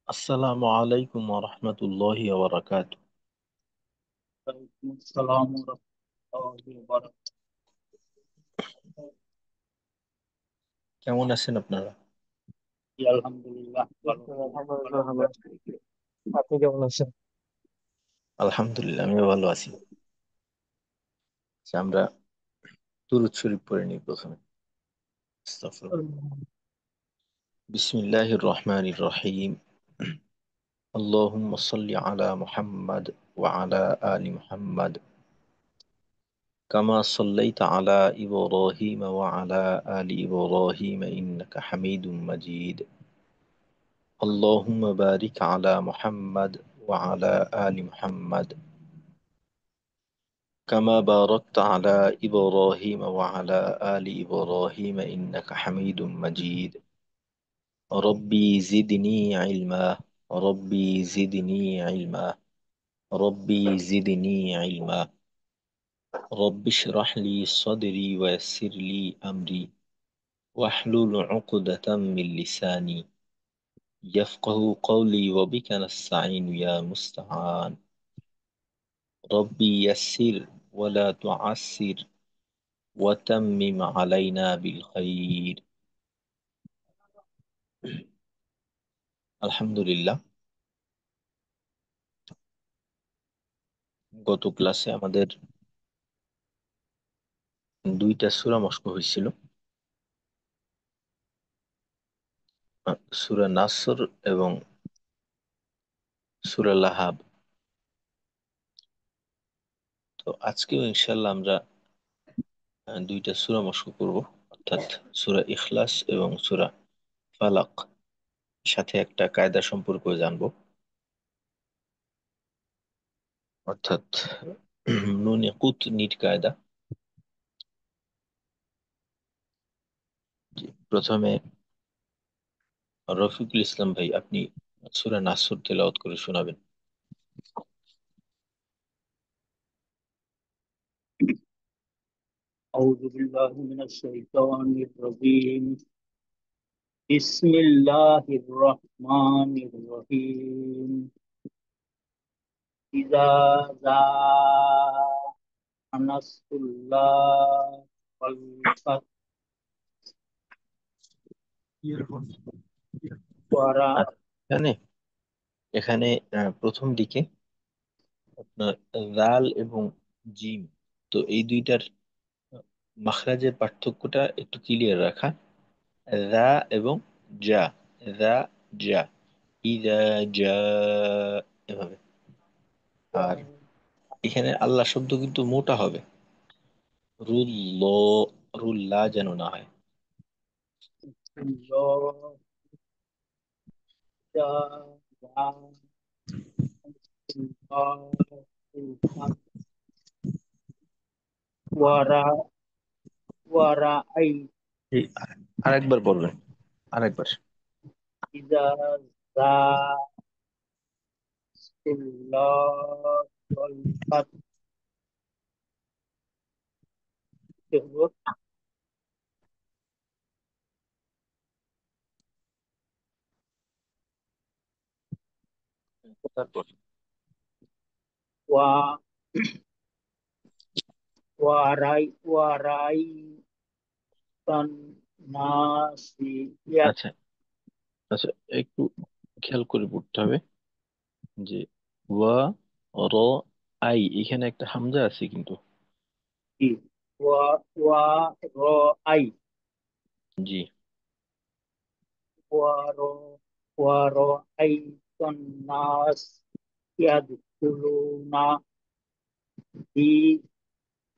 আসসালামু আলাইকুম রহমতুল্লাহি ওয়া বারাকাতুহু। ওয়ালাইকুম আসসালাম ওয়া রাহমাতুল্লাহি ওয়া বারাকাতুহু। কেমন আছেন আপনারা? জি, আলহামদুলিল্লাহ ভালো আছি। ভালো আলহামদুলিল্লাহ ভালো আছেন? আছি। আপনি কেমন আছেন? আলহামদুলিল্লাহ, আমিও ভালো আছি। আচ্ছা, আমরা দুরূদ শরীফ পড়ে নিই প্রথমে। আস্তাগফিরুল্লাহ। বিসমিল্লাহির রহমানির রহিম। আল্লাহুম্মা সাল্লি আলা মুহাম্মাদ ওয়া আলা আলি মুহাম্মাদ কামা সাল্লাইতা আলা ইব্রাহিম ওয়া আলা আলি ইব্রাহিম ইন্নাকা হামিদুম মাজিদ। আল্লাহুম্মা বারিক আলা মুহাম্মাদ ওয়া আলা আলি মুহাম্মাদ كما باركت على إبراهيم وعلى آل إبراهيم إنك حميد مجيد. ربي زدني علما، ربي زدني علما، ربي زدني علما. رب اشرح لي صدري ويسر لي أمري واحلل عقدة من لساني يفقه قولي وبك نستعين يا مستعان. ربي يسر ولا تعسر وتمم علينا بالخير. আলহামদুলিল্লাহ। গত ক্লাসে আমাদের দুইটা সূরা মশক হয়েছিল, সূরা নাসর এবং সূরা লাহাব। তো আজকেও ইনশাল্লাহ আমরা দুইটা সূরা মশক করব, অর্থাৎ সূরা ইখলাস এবং সূরা ফালাক। সাথে একটা কায়দা সম্পর্কে জানবো, অর্থাৎ নুনে কুতনির কায়দা। প্রথমে রফিকুল ইসলাম ভাই, আপনি সূরা নাসর তেলাওয়াত করে শোনাবেন। আউযু বিল্লাহি মিনাশ শাইতানির রাজীম। বিসমিল্লাহির রহমানির রহিম। ইযা জাআ নাসরুল্লাহ ওয়াল ফাতহ ওয়া আচ্ছা, এখানে এখানে প্রথম দিকে আপনার রাল এবং জিম, তো এই দুইটার মাখরাজের পার্থক্যটা একটু ক্লিয়ার রাখা। রা এবং জা, রা জা, ইদা জা, এভাবে। আর এখানে আল্লাহ শব্দ কিন্তু মোটা হবে, রুল্ল, রুল্লা যেন না হয়। রাসূলুল্লাহ জাআ নাসরুল্লাহ ওয়াল ফাতহ ওয়া রাআই এই আরেকবার বলবেন, আরেকবার। ইযা জাআ নাসরুল্লাহ ওয়াল ফাতহ। তারপর ওয়া ওয়ারাই তান নাসি আচ্ছা, আচ্ছা, একটু খেয়াল করে পড়তে হবে যে ওয়া র আই, এখানে একটা হামজা আছে কিন্তু। ইয়াতি ওয়া ওয়া র আই জি। ওয়া র ওয়া র আই তান নাস ইয়াদখুলুনা ফি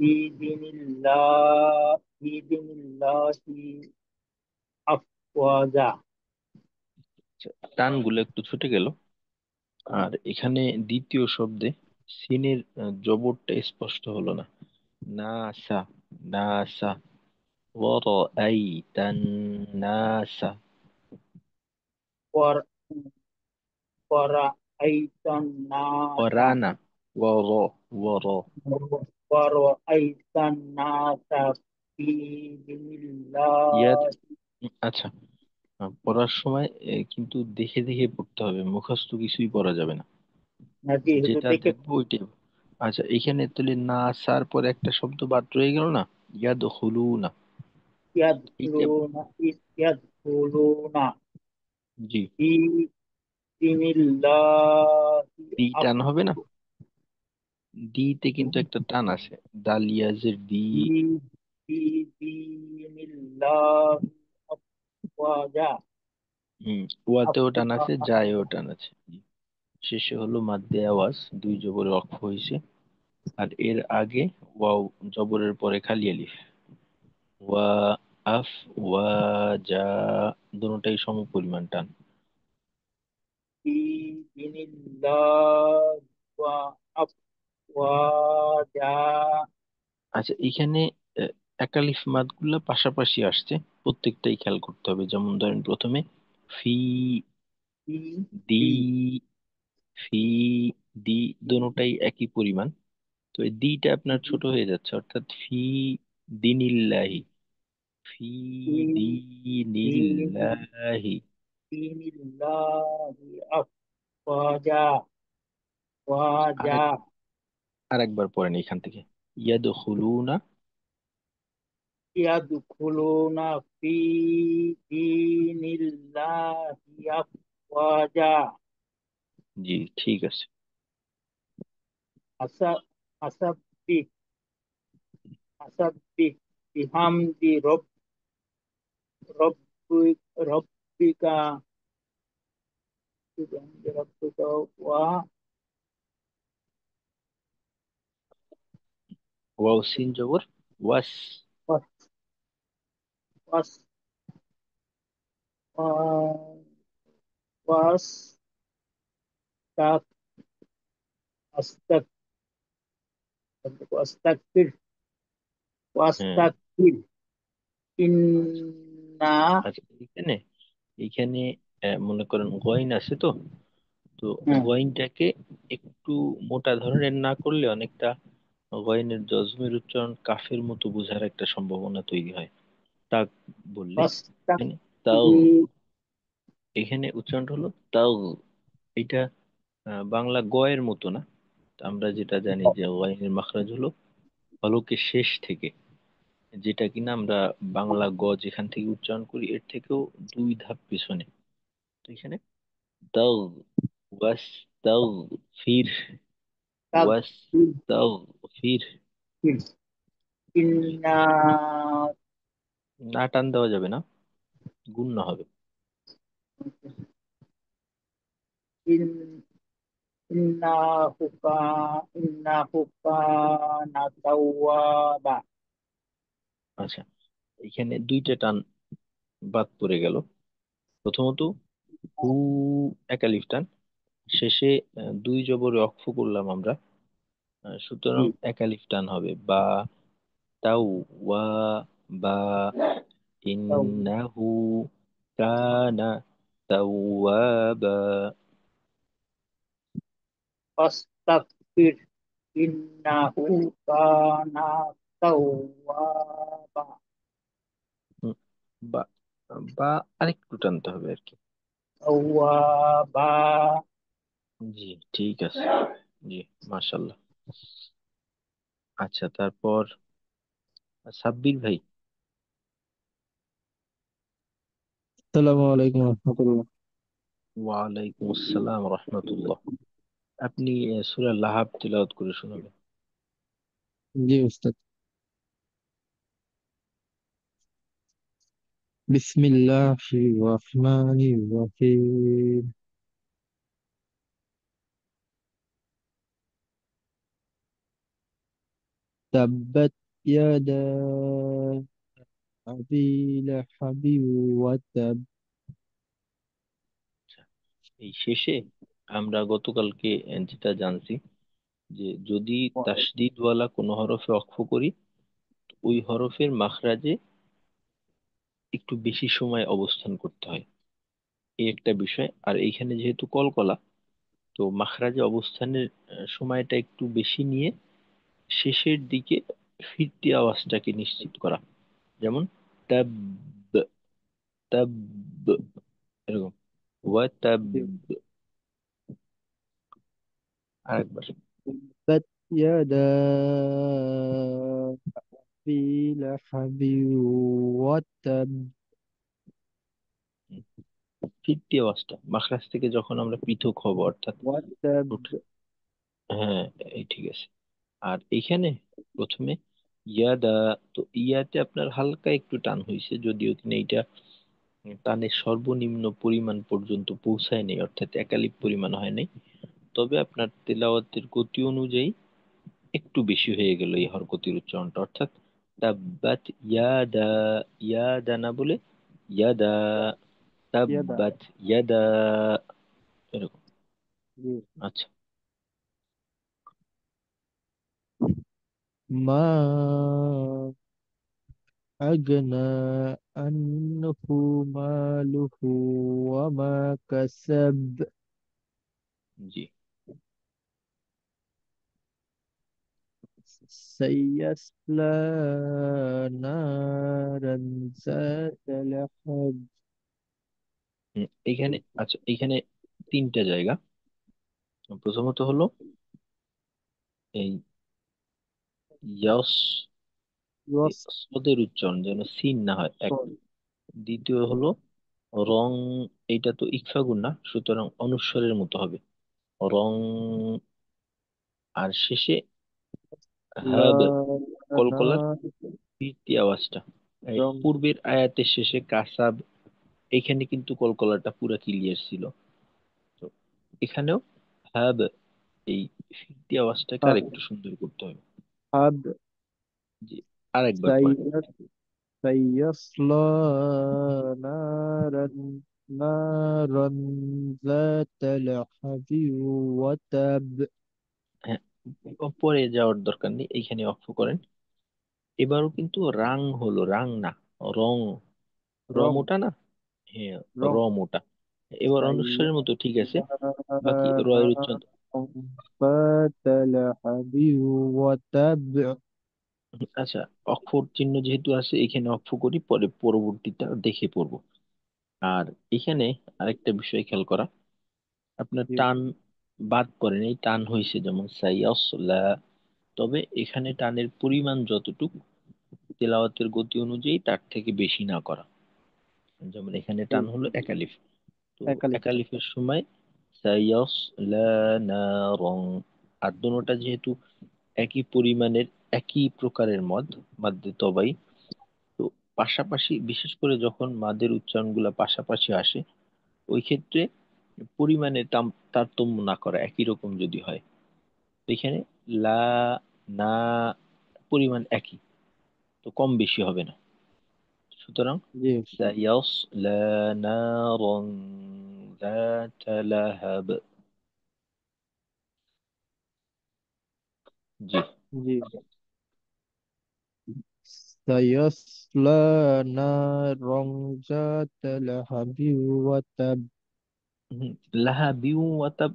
ফি দিনিল্লাহি আফওয়াজা। আচ্ছা, টানগুলো একটু ছুটে গেল। আর এখানে দ্বিতীয় শব্দে সিনের জবরটা স্পষ্ট হলো না। নাসা, নাসা, ওয়ারাআইতান নাসা, ওয়ার ওয়ারা আইতান নাসা ওয়ারানা, ওয়ার, ওয়ার আইতান নাসা ফি ইয়াদ। দিনিল্লাহি। আচ্ছা, পড়া পড়ার সময় কিন্তু দেখে দেখে পড়তে হবে, মুখস্থ কিছুই পড়া যাবে না। নাকি শুধু যেটা দেখে? দেখবো ওইটাই। আচ্ছা, এখানে তাহলে না আসার পরে একটা শব্দ বাদ রয়ে গেল না, ইয়াদ হলু না। এইটা ইয়াদখুলুনা ইয়াদখুলুনা জি, ফি দীনিল্লাহি দি টান হবে না, আফওয়াজা দিতে কিন্তু একটা টান আছে, দালিয়াজের দি। ফি দীনিল্লাহি আফওয়াজা হম, ওয়াতেও টান আছে, আফওয়াজা জায়েও টান আছে। জি। শেষে হলো মাদ্দে আওয়াজ, দুই জবরে অক্ষ হয়েছে। আর এর আগে ওয়াও, জবরের পরে খালি আলিফ। ওয়া, আফ, ওয়া, যা, দুটোটাই সম পরিমাণ টান। ফি দীনিল্লাহি ওয়া আফওয়াজা। আচ্ছা, এখানে আহ, একালিফ মাদ গুলা পাশাপাশি আসছে, প্রত্যেকটাই খেয়াল করতে হবে। যেমন ধরেন প্রথমে ফি, ফি দি, ফি ফি, দি, দোনোটাই একই পরিমাণ। তো এই দিটা আপনার ছোট হয়ে যাচ্ছে, অর্থাৎ ফি দিনিল্লাহি, ফি ফি দিনিল্লাহি। দীনিল্লাহি আফওয়াজা ওয়াজা। আরেক আরেকবার পড়েন এখান থেকে, ইয়াদখুলুনা। ইয়াদখুলুনা ফি দীনিল্লাহি আফওয়াজা। জি, ঠিক আছে। আসা আসাব্বিক আসাব্বিক বিহামদি রব্বিক রব্বিকা বিহামদি রব্বিকা ওয়া ওয়াও সিন জবর, ওয়াস। ওয়াস ওয়াস ওয়াস তাক আস্তাক ওয়াস্তাকবির হ্যাঁ। ওয়াস্তাকবির ইন্না। আচ্ছা, এখানে এখানে মনে করেন গইন আছে তো, তো হ্যাঁ, গইনটাকে একটু মোটা ধরনের না করলে অনেকটা গইনের জজমের উচ্চারণ কাফের মতো বোঝার একটা সম্ভাবনা তৈরি হয়। তাক বললে এখানে তাও, ওয়াস্তাকবির এখানে উচ্চারণটা হলো তাও। এটা বাংলা গয়ের মতো না। তো আমরা যেটা জানি যে গয়েনের মাখরাজ হলো হলকের শেষ থেকে, যেটা কিনা আমরা বাংলা গ যেখান থেকে উচ্চারণ করি এর থেকেও দুই ধাপ পিছনে। তো এখানে তাও, ওয়াস তাও, ফির, ওয়াস তাও, ফির। ইন্না না টান দেওয়া যাবে না, গুণ হবে। ইন্না হুকা ইন্না হুকানা তাওয়াবা। আচ্ছা, এখানে দুইটা টান বাদ পড়ে গেল। প্রথমত হু, একালিফ টান। শেষে দুই জবরে অক্ফ করলাম আমরা, জি, সুতরাং একালিফ টান হবে। বা, তাও, ওয়া, বা, ইন্নাহু কানা তাওয়াবা। ফাস্তাগফির ইন্নাহু কানা তাওয়াবা। হুম, বা, বা আরেকটু টানতে হবে আর কি। তাওয়াবা। জি, ঠিক আছে। জি, মাশাল্লাহ। আচ্ছা, তারপর সাব্বির ভাই। আসসালামু আলাইকুম রহমতুল্লাহ। ওয়ালাইকুম আসসালাম রহমতুল্লাহ। আপনি সূরা লাহাব তিলাওয়াত করে শোনাবেন। জি উস্তাদ। বিসমিল্লাহির রহমানির রহিম। তাব্বাত ইয়াদা আবি লাহাবি ওয়া তাব। আচ্ছা, এই শেষে আমরা গতকালকে যেটা জানছি যে যদি তাসদিদ ওয়ালা কোনো হরফে ওয়াকফ করি, ওই হরফের মাখরাজে একটু বেশি সময় অবস্থান করতে হয়, এই একটা বিষয়। আর এইখানে যেহেতু কলকলা, তো মাখরাজে অবস্থানের সময়টা একটু বেশি নিয়ে শেষের দিকে ফিরতি আওয়াজটাকে নিশ্চিত করা। যেমন তাব, তাব, এরকম ওয়াতাব। জি। আরেকবার। تبت يدا أبي لهب وتب। ফিরতি আওয়াজটা মাখরাজ থেকে যখন আমরা পৃথক হব, অর্থাৎ وتب হ্যাঁ, এই ঠিক আছে। আর এইখানে প্রথমে ইয়াদা, তো ইয়াতে আপনার হালকা একটু টান হয়েছে, যদিও কিনা এইটা টানের সর্বনিম্ন পরিমাণ পর্যন্ত পৌঁছায় নেই, অর্থাৎ একালিপ পরিমাণ হয় নাই। তবে আপনার তেলাওয়াতের গতি অনুযায়ী একটু বেশি হয়ে গেল এই হরকতির উচ্চারণটা, অর্থাৎ তাব্বাত ইয়াদা, ইয়াদা না বলে ইয়াদা, يدا তাব্বাত ইয়াদা, এরকম। জি। আচ্ছা। ما أغنى عنه ماله وما كسب জি। سيصلى نارا ذات لهب। এইখানে আচ্ছা, এইখানে তিনটা জায়গা। প্রথমত হলো এই ইয়াস, সদের উচ্চারণ যেন সিন না হয় এক। يصل দ্বিতীয় হলো রং, এইটা তো ইকফা গুণ না, সুতরাং অনুস্বরের মতো হবে রং। আর শেষে হাব, لا কলকলার نار ফিরতি আওয়াজটা। এই পূর্বের আয়াতের শেষে কাসাব, এখানে কিন্তু কলকলাটা পুরা ক্লিয়ার ছিল। তো এখানেও হাব, এই ফিরতি আওয়াজটাকে আর একটু সুন্দর করতে হবে। أصحاب জি, আর একবার পড়েন। سيص- سيصلى نارا نارا ذات لهب وتب। হ্যাঁ, পরে যাওয়ার দরকার নেই, এইখানে অক্ষ করেন। এবারও কিন্তু রাং হলো, রাং না, রং। رم রমোটা না, হ্যাঁ, رم রমোটা। এবার سيصلى অনুস্বরের মতো ঠিক আছে, বাকি রয়ের نارا উচ্চারণ। ذات لهب وتب। আচ্ছা, অক্ষর চিহ্ন যেহেতু আছে এখানে অক্ষ করি, পরে পরবর্তীটা দেখে পড়বো। আর এখানে আরেকটা বিষয় খেয়াল করা, আপনার টান বাদ করেন, এই টান হয়েছে যেমন সাইয়াসলা, তবে এখানে টানের পরিমাণ যতটুকু তেলাওয়াতের গতি অনুযায়ী তার থেকে বেশি না করা। যেমন এখানে টান হলো একালিফ, তো একালিফ একালিফের সময় সাইয়াসলা নারং। আর দোনোটা যেহেতু একই পরিমাণের, একই প্রকারের মদ, মাদ্দে তবাই, তো পাশাপাশি বিশেষ করে যখন মাদের উচ্চারণগুলো পাশাপাশি আসে, ওই ক্ষেত্রে পরিমাণে তারতম্য না করা, একই রকম যদি হয়। তো এখানে লা, না, পরিমাণ একই, তো কম বেশি হবে না। সুতরাং জি সায়াসলা নারান যাতা লাহাব। জি। জি سيصلى نارا ذات لهب وتب। হুম, লাহাবিউ ওয়াতাব,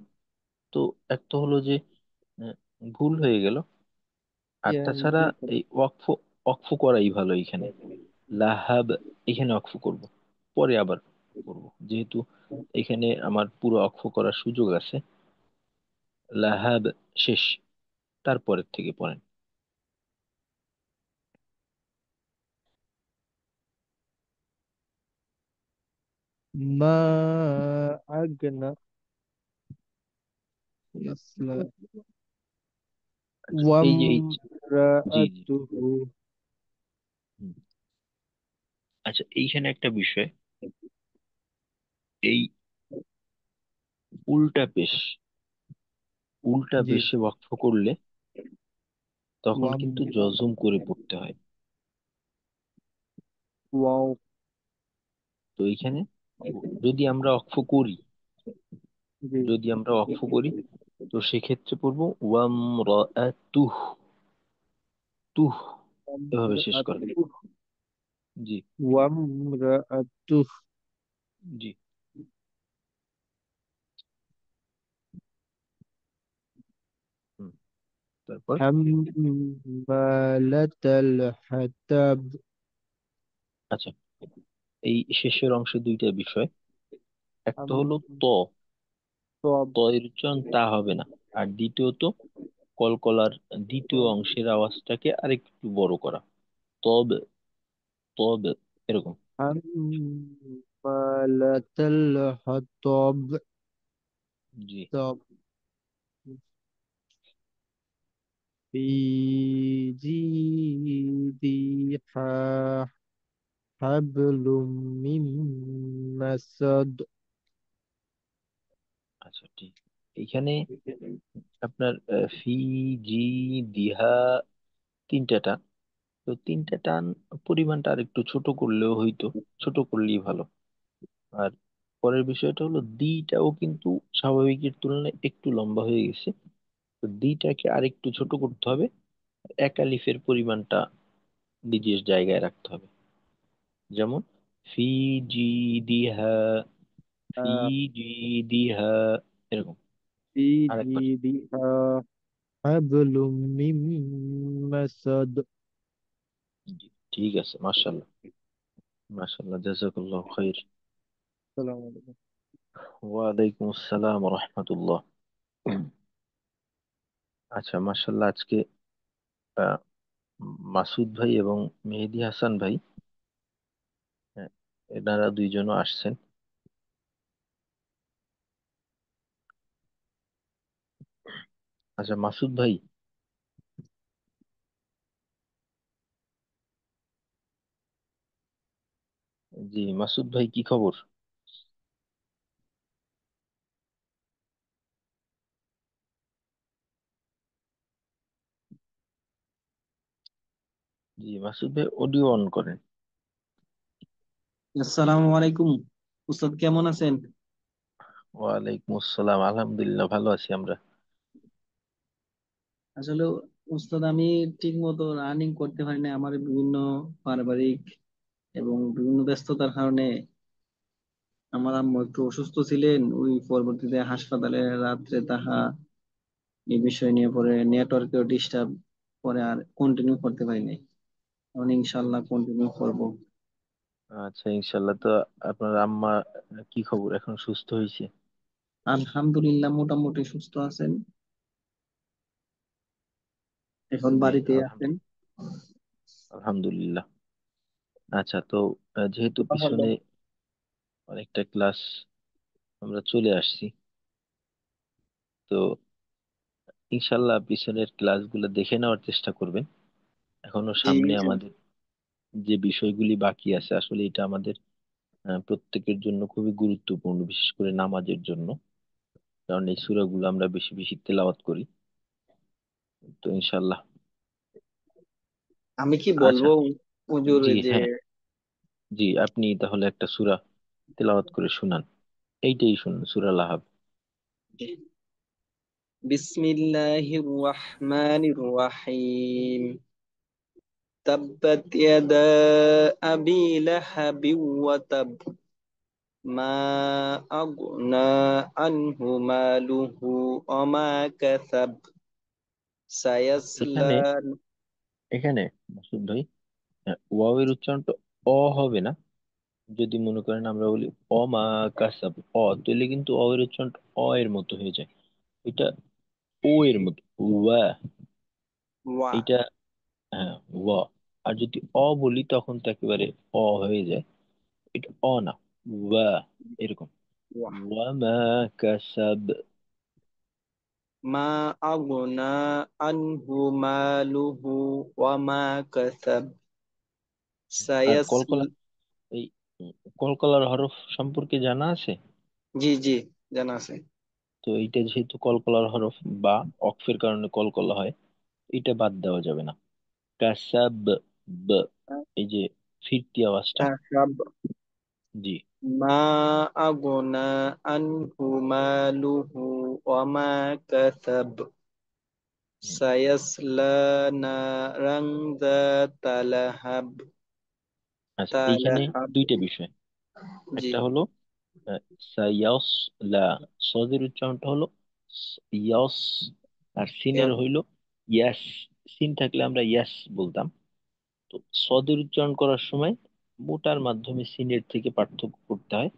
তো এক তো হলো যে আহ, ভুল হয়ে গেল। আর তাছাড়া এই ওয়াকফ, অক্ফ করাই ভালো এখানে। লাহাব, এখানে অক্ফ করব, পরে আবার করব, যেহেতু এখানে আমার পুরো অক্ফ করার সুযোগ আছে। লাহাব শেষ, তারপরের থেকে পড়েন। ما أغنى يصلى আচ্ছা, এই যে এই, জি জি, وامرأته হুম। আচ্ছা, এইখানে একটা বিষয়, এই উল্টা পেশ, উল্টা জি পেশে ওয়াকফ করলে তখন ওয়াম কিন্তু জজম করে পড়তে হয়। ওয়াও তো এইখানে যদি আমরা অক্ফ করি, জি যদি আমরা অক্ফ করি, তো সেক্ষেত্রে পড়বো ওয়াম তুহ, তুহ, এভাবে শেষ করা। وامرأته জি। وامرأته জি। হুম, তারপর حمالة الحطب আচ্ছা, এই শেষের অংশে দুইটা বিষয়। একটা আম হলো ত, তব। ত এর উচ্চারণ তা হবে না। আর দ্বিতীয়ত কলকলার দ্বিতীয় অংশের আওয়াজটাকে আরেকটু বড় করা, তব, তব, এরকম। হাম্মালাতাল হাতাব। জি। তব। ফি জিদিহা হাবলুম মিন মাসাদ। আচ্ছা ঠিক। এখানে আপনার ফি, জি, দিহা, তিনটা টান। তো তিনটা টান পরিমাণটা আর একটু ছোট করলেও হইতো, ছোট করলেই ভালো। আর পরের বিষয়টা হলো দিটাও কিন্তু স্বাভাবিকের তুলনায় একটু লম্বা হয়ে গেছে। তো দিটাকে আরেকটু ছোট করতে হবে, এক আলিফের পরিমাণটা নিজের জায়গায় রাখতে হবে। যেমন ফি জি দিহা, ফি জি দিহা, এরকম। ফি আরেকবার। জিদিহা হাবলুম মিন মাসাদ। জি, ঠিক আছে, মাশাল্লাহ, মাশাল্লাহ, জাযাকাল্লাহু খাইর। সালাম আলাইকুম। ওয়ালাইকুম আসসালাম রহমতুল্লাহ। আচ্ছা, মাশাল্লাহ, আজকে আহ, মাসুদ ভাই এবং মেহেদী হাসান ভাই, হ্যাঁ, এনারা দুইজনও আসছেন। আচ্ছা মাসুদ ভাই, জি মাসুদ ভাই, কি খবর? জি মাসুদ ভাই, অডিও অন করেন। আসসালামু আলাইকুম। উস্তাদ কেমন আছেন? ওয়ালাইকুম আসসালাম, আলহামদুলিল্লাহ, ভালো আছি আমরা। আসলে উস্তাদ আমি ঠিক মতো রানিং করতে পারি না, আমার বিভিন্ন পারিবারিক এবং বিভিন্ন ব্যস্ততার কারণে। আমার আম্মু একটু অসুস্থ ছিলেন, ওই পরবর্তীতে হাসপাতালে রাত্রে থাকা, এই বিষয় নিয়ে পরে নেটওয়ার্কেও ডিস্টার্ব পরে আর কন্টিনিউ করতে পারি নাই। এখন ইনশাল্লাহ কন্টিনিউ করব। আচ্ছা ইনশাল্লাহ। তো আপনার আম্মা কি খবর, এখন সুস্থ হয়েছে? আলহামদুলিল্লাহ মোটামুটি সুস্থ আছেন, এখন জি, বাড়িতে আছেন। আলহামদুলিল্লাহ, আলহামদুলিল্লাহ। আচ্ছা তো যেহেতু পিছনে অনেকটা ক্লাস আমরা চলে আসছি, তো ইনশাল্লাহ পিছনের ক্লাসগুলো দেখে নেওয়ার চেষ্টা করবেন। এখনো জি সামনে জি। আমাদের যে বিষয়গুলি বাকি আছে, আসলে এটা আমাদের প্রত্যেকের জন্য খুবই গুরুত্বপূর্ণ, বিশেষ করে নামাজের জন্য। কারণ এই সূরাগুলো আমরা বেশি বেশি তেলাওয়াত করি। তো ইনশাল্লাহ। আমি কি আচ্ছা। বলবো হুজুর জি যে, হ্যাঁ, জি আপনি তাহলে একটা সূরা তেলাওয়াত করে শুনান। এইটাই শুনুন, সূরা লাহাব। বিসমিল্লাহির রহমানির রহিম। تبت يدا أبي لهب وتب ما أغنى عنه ماله وما كسب এখানে سيصلى এখানে মাসুদ ভাই, ওয়াও এর উচ্চারণটা অ হবে না। যদি মনে করেন আমরা বলি অমা কাসাব, তাহলে কিন্তু অ এর উচ্চারণটা অ এর মতো হয়ে যায়। এটা ও এর মতো, ওয়া, ওয়া এটা, হ্যাঁ, ওয়া। আর যদি অ বলি তখন তো একেবারে অ হয়ে যায়। এটা অ না, ওয়া, এরকম। ওয়া ওয়া মা কাসাব। ما أغنى عنه ماله وما كسب আর سيصلى এই উম, কলকলার হরফ সম্পর্কে জানা আছে? জি জি, জানা আছে। তো এইটা যেহেতু কলকলার হরফ, বা অক্ফের কারণে কলকলা হয়, এটা বাদ দেওয়া যাবে না। কাসাব, ব, এই যে ফিরতি আওয়াজটা। كسب জি। ما أغنى عنه ماله وما كسب হুম। سيصلى نارا ذات لهب আচ্ছা, এইখানে تلهب দুইটা বিষয়। জি। একটা হলো সায়াসলা, সদের উচ্চারণটা হলো ইয়াস। আর সিনের হইলো ইয়াস। সিন থাকলে আমরা ইয়াস বলতাম। তো সদের উচ্চারণ করার সময় মোটার মাধ্যমে সিনের থেকে পার্থক্য করতে হয়।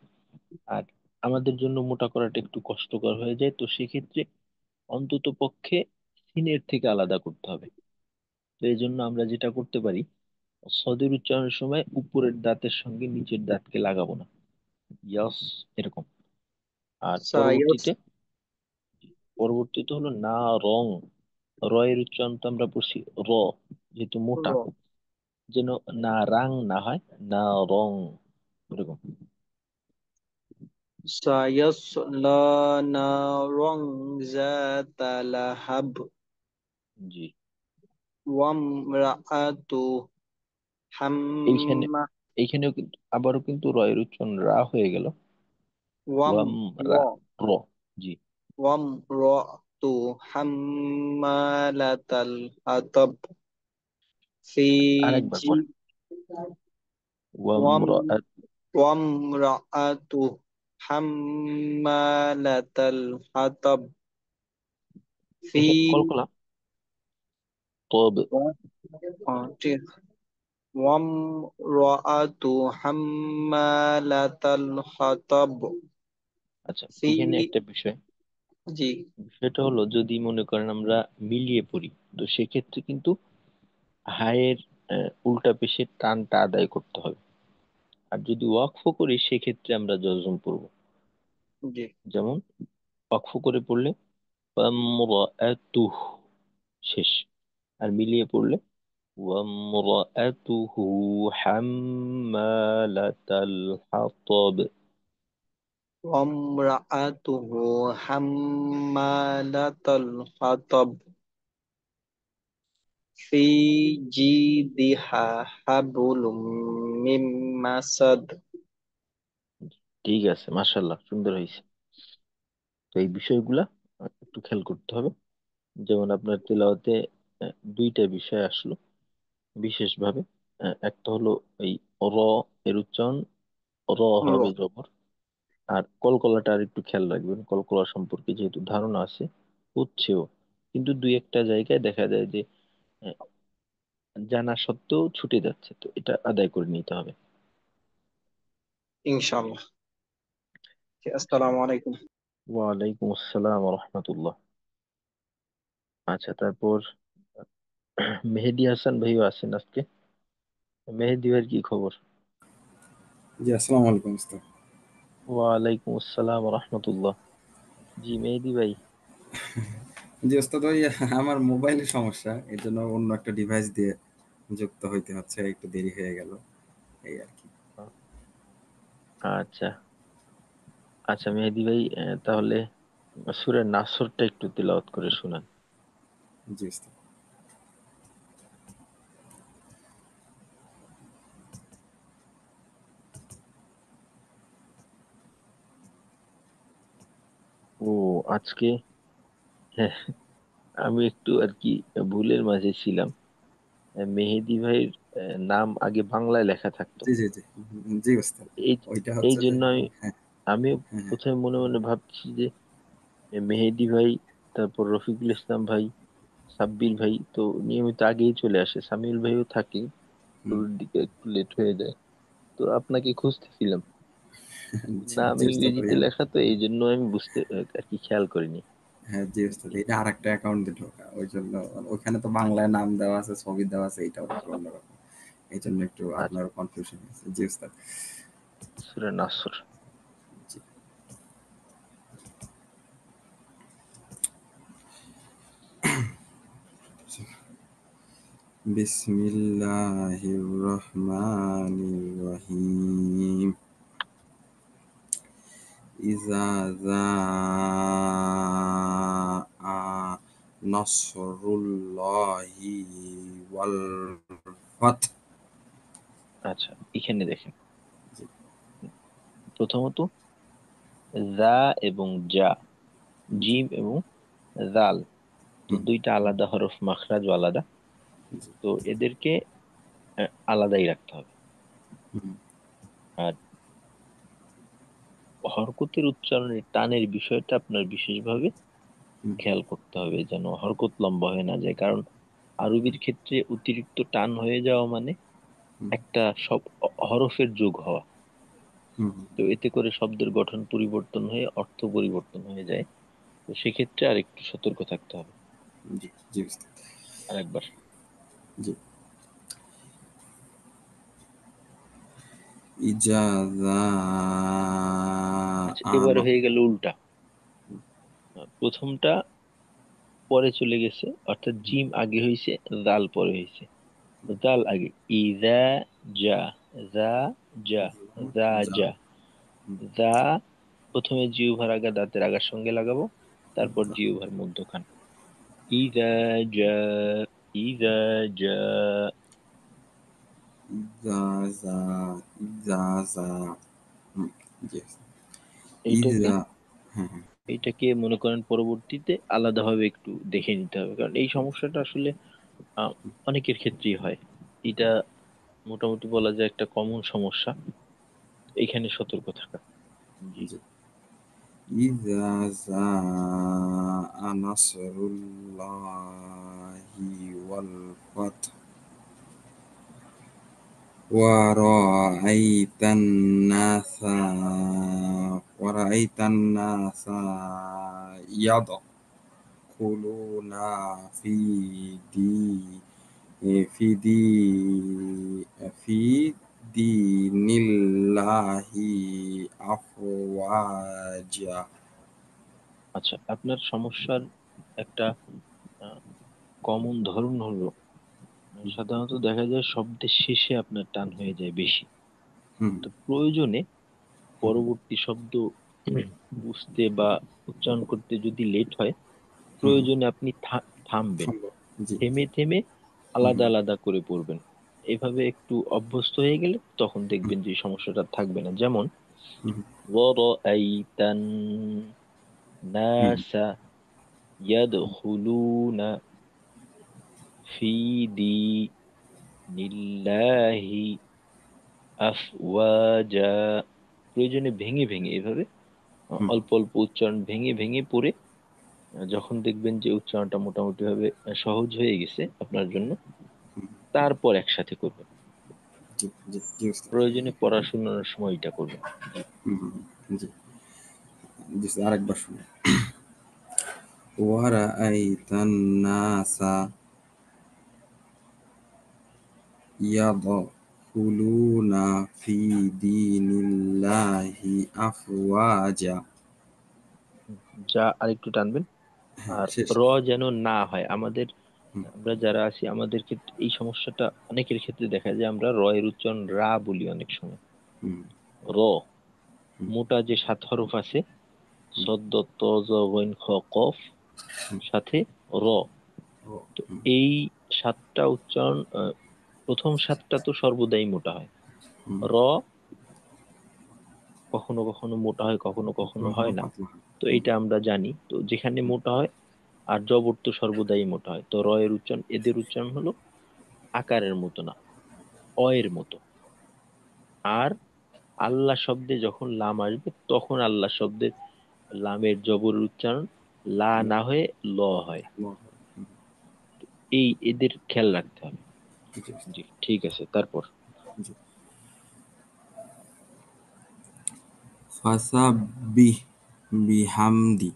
আর আমাদের জন্য মোটা করাটা একটু কষ্টকর হয়ে যায়, তো সেক্ষেত্রে অন্তত পক্ষে সিনের থেকে আলাদা করতে হবে। তো এই জন্য আমরা যেটা করতে পারি, সদের উচ্চারণের সময় উপরের দাঁতের সঙ্গে নিচের দাঁতকে লাগাবো না, ইয়াস, এরকম। আর সায়স পরবর্তীতে হলো না রং। র এর উচ্চারণ তো আমরা পড়ছি র, যেহেতু মোটা, র যেন না রাং না হয়, না রং, এরকম। সায়াসলা নারং যাতা লাহাব জি। ওয়ামরাআতু এইখানে হাম্মা এইখানেও কিন্তু আবারও কিন্তু র এর উচ্চারণ রা হয়ে গেল। ওয়াম ওয়াম র রা, র। জি। ওয়ামরাআতু হাম্মালাতাল হাতাব ফি আরেকবার জি পরে, ওয়াম ওয়াম রা। ওয়ামরাআতু হাম্মালাতাল হাতাব ফি এখানে কলকলা, তব। ঠিক ওয়ামরাআতু হাম্মালাতাল হাতাব আচ্ছা, ফি এখানে একটা বিষয়, জি সেটা হলো যদি মনে করেন আমরা মিলিয়ে পড়ি, তো সেক্ষেত্রে কিন্তু হায়ের উল্টা পেশে টানটা আদায় করতে হবে। আর যদি ওয়াকফ করি সেক্ষেত্রে আমরা জজম পড়বো। জি যেমন ওয়াকফ করে পড়লে ফামরাআতুহ, শেষ। আর মিলিয়ে পড়লে ওয়ামরাআতুহু হাম্মালাতাল হাতাব। ওয়ামরাআতুহু হাম্মালাতাল হাতাব ফি জিদিহা হাবলুম মিন মাসাদ ঠিক আছে, মাশাআল্লাহ, সুন্দর হয়েছে। তো এই বিষয়গুলা একটু খেয়াল করতে হবে। যেমন আপনার তেলাওয়াতে দুইটা বিষয় আসলো বিশেষভাবে। একটা হলো এই র এর উচ্চারণ র হবে র জবর। আর কলকলাটা আর একটু খেয়াল রাখবেন, কলকলা সম্পর্কে যেহেতু ধারণা আছে, হচ্ছেও, কিন্তু দুই একটা জায়গায় দেখা যায় যে আহ, জানা সত্ত্বেও ছুটে যাচ্ছে, তো এটা আদায় করে নিতে হবে। ইনশাআল্লাহ। আসসালামু আলাইকুম। ওয়ালাইকুম আসসালাম রহমতুল্লাহ। আচ্ছা, তারপর মেহেদি হাসান ভাইও আছেন আজকে। মেহেদি ভাইয়ের কি খবর? জি আসসালামু আলাইকুম উস্তাদ। ওয়ালাইকুম আসসালাম রহমতুল্লাহ। জি মেহেদি ভাই। জি ওস্তাদ, ওই আমার মোবাইলের সমস্যা, এর জন্য অন্য একটা ডিভাইস দিয়ে যুক্ত হইতে হচ্ছে, একটু দেরি হয়ে গেল এই আর কি। আচ্ছা আচ্ছা মেহেদি ভাই, তাহলে সূরা নাসরটা একটু তিলাওয়াত করে শোনান। জি উস্তাদ। ও, আজকে, হ্যাঁ, আমি একটু আর কি ভুলের মাঝে ছিলাম। মেহেদি ভাইয়ের নাম আগে বাংলায় লেখা থাকতো। জি জি জি। জি উস্তাদ, এই ওইটা এই হচ্ছে যে, জন্য হ্যাঁ আমি হ্যাঁ হ্যাঁ। প্রথমে মনে মনে ভাবছি যে মেহেদি ভাই, তারপর রফিকুল ইসলাম ভাই, সাব্বির ভাই তো নিয়মিত আগেই চলে আসে, সামিউল ভাইও থাকে, হুম, শুরুর দিকে একটু লেট হয়ে যায়। তো আপনাকে খুঁজতেছিলাম, জি নাম জি উস্তাদ, ইংরেজিতে লেখা, তো এই জন্য আমি বুঝতে আর কি খেয়াল করিনি। হ্যাঁ জি উস্তাদ, এটা আর একটা অ্যাকাউন্টে ঢোকা, ওই জন্য ওইখানে তো বাংলায় নাম দেওয়া আছে, ছবি দেওয়া আছে, এটা একটু অন্যরকম, এই জন্য একটু আচ্ছা, আপনারও কনফিউশন হয়েছে। জি উস্তাদ। সূরা নাসর। জি। বিসমিল্লাহির রহমানির রহিম। ইজা জাআ নাসরুল্লাহি ওয়াল ফাতহ। আচ্ছা, এখানে দেখেন, জি। প্রথমত জা এবং জা, জি জিম এবং জাল, তো হুম, দুইটা আলাদা হরফ, মাখরাজ আলাদা, জি তো এদেরকে আলাদাই রাখতে হবে। হুম, আর হরকতের উচ্চারণে টানের বিষয়টা আপনার বিশেষভাবে হুম, খেয়াল করতে হবে, যেন হরকত লম্বা হয়ে না যায়। কারণ আরবির ক্ষেত্রে অতিরিক্ত টান হয়ে যাওয়া মানে হুম, একটা সব হরফের যোগ হওয়া। হুম হুম, তো এতে করে শব্দের গঠন পরিবর্তন হয়ে অর্থ পরিবর্তন হয়ে যায়। তো সেক্ষেত্রে আর একটু সতর্ক থাকতে হবে। জি জি উস্তাদ, আরেকবার। জি। ইজাজা আচ্ছা, এবার হয়ে গেল উল্টা। প্রথমটা পরে চলে গেছে, অর্থাৎ জিম আগে হয়েছে, জাল পরে হয়েছে। জাল আগে। ইজা যা, যা যা, যা যা যা, যা প্রথমে জিহ্বার আগা দাঁতের আগার সঙ্গে লাগাবো, তারপর জিহ্বার মধ্যখান। ইজা যা, ইজা যা। ইজাজা ইজাজা, জি। এইটাকে ইজা, হ্যাঁ হ্যাঁ, এইটাকে মনে করেন পরবর্তীতে আলাদাভাবে একটু দেখে নিতে হবে, কারণ এই সমস্যাটা আসলে আহ, অনেকের ক্ষেত্রেই হয়। এটা মোটামুটি বলা যায় একটা কমন সমস্যা, এখানে সতর্ক থাকা। জি। জি। ইজা জা নাসরুল্লাহি ওয়াল ফাতহ ورأيت الناس ورأيت الناس يدخلون في دي في دي في دين الله أفواجا। আচ্ছা, আপনার সমস্যার একটা কমন ধরন হলো, সাধারণত দেখা যায় শব্দের শেষে আপনার টান হয়ে যায় বেশি। হুম তো প্রয়োজনে হুম পরবর্তী শব্দ বুঝতে বা উচ্চারণ করতে যদি লেট হয়, হুম, প্রয়োজনে আপনি থামবেন, সম্ভব, জি থেমে থেমে হুম আলাদা আলাদা করে পড়বেন। এভাবে একটু অভ্যস্ত হয়ে গেলে তখন হুম দেখবেন যে এই সমস্যাটা থাকবে না। যেমন হুম وَرَأَيْتَ হুম النَّاسَ يَدْخُلُونَ في دين الله আফওয়াজা। প্রয়োজনে ভেঙে ভেঙে এভাবে হুম অল্প অল্প উচ্চারণ ভেঙে ভেঙে পড়ে যখন দেখবেন যে উচ্চারণটা মোটামুটি ভাবে সহজ হয়ে গেছে আপনার জন্য, হুম, তারপর একসাথে করবেন। জি জি জি উস্তাদ। প্রয়োজনে পড়াশোনার সময় এটা করবেন। জি। হুম হুম, জি জি উস্তাদ, আরেকবার শুনুন। ورأيت الناس يدخلون في دين الله أفواجا। যা আরেকটু টানবেন। হ্যাঁ, আর শেষ। র যেন না হয় আমাদের। হুম আমরা যারা আছি আমাদের ক্ষেত্রে এই সমস্যাটা অনেকের ক্ষেত্রে দেখা যায়, আমরা র এর উচ্চারণ রা বলি অনেক সময়। হুম র, মোটা যে 7 হরফ আছে, হুম সদ্য ত জ গইন খ কফ, হুম, সাথে র। ও, তো হুম এই 7টা উচ্চারণ, প্রথম 7টা তো সর্বদাই মোটা হয়। হুম, র কখনো কখনো মোটা হয়, কখনো কখনো হয় না। পাতলা হয়। তো হুম এটা আমরা জানি, তো যেখানে মোটা হয় আর জবর তো সর্বদাই মোটা হয়, তো র এর উচ্চারণ, এদের উচ্চারণ হলো আকারের মতো না, অ এর মতো। আর আল্লাহ শব্দে যখন লাম আসবে, তখন আল্লাহ শব্দের লামের জবর উচ্চারণ লা হুম, না হয়ে ল হয়। হুম, হুম, এই এদের খেয়াল রাখতে হবে। জি উস্তাদ, জি, ঠিক আছে, তারপর। জি। ফাসাব্বিহ বিহামদি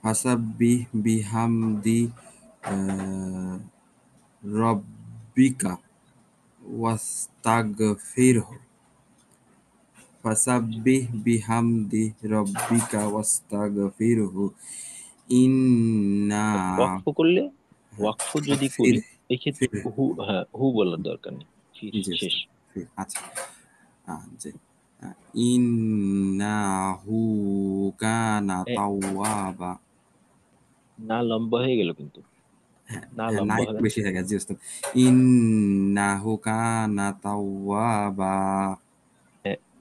ফাসাব্বিহ বিহামদি আহ, রব্বিকা ওয়াস্তাগফিরহু। ফাসাব্বিহ বিহামদি রব্বিকা ওয়াস্তাগফিরহু ইন্না ওয়াকফ করলে, হ্যাঁ, ওয়াকফ যদি ফির করি, এক্ষেত্রে ফির হু, হ্যাঁ, হু বলার দরকার নেই, ফির জি শেষ। উস্তাদ, ফির, আচ্ছা, জি। ইন্নাহু কানা এ, তাওয়াবা। না লম্বা হয়ে গেল কিন্তু, হ্যাঁ না হ্যাঁ, না লম্বা একটু হবে না। বেশি হয়ে গেছে, জি উস্তাদ। ইন্নাহু কানা তাওয়াবা।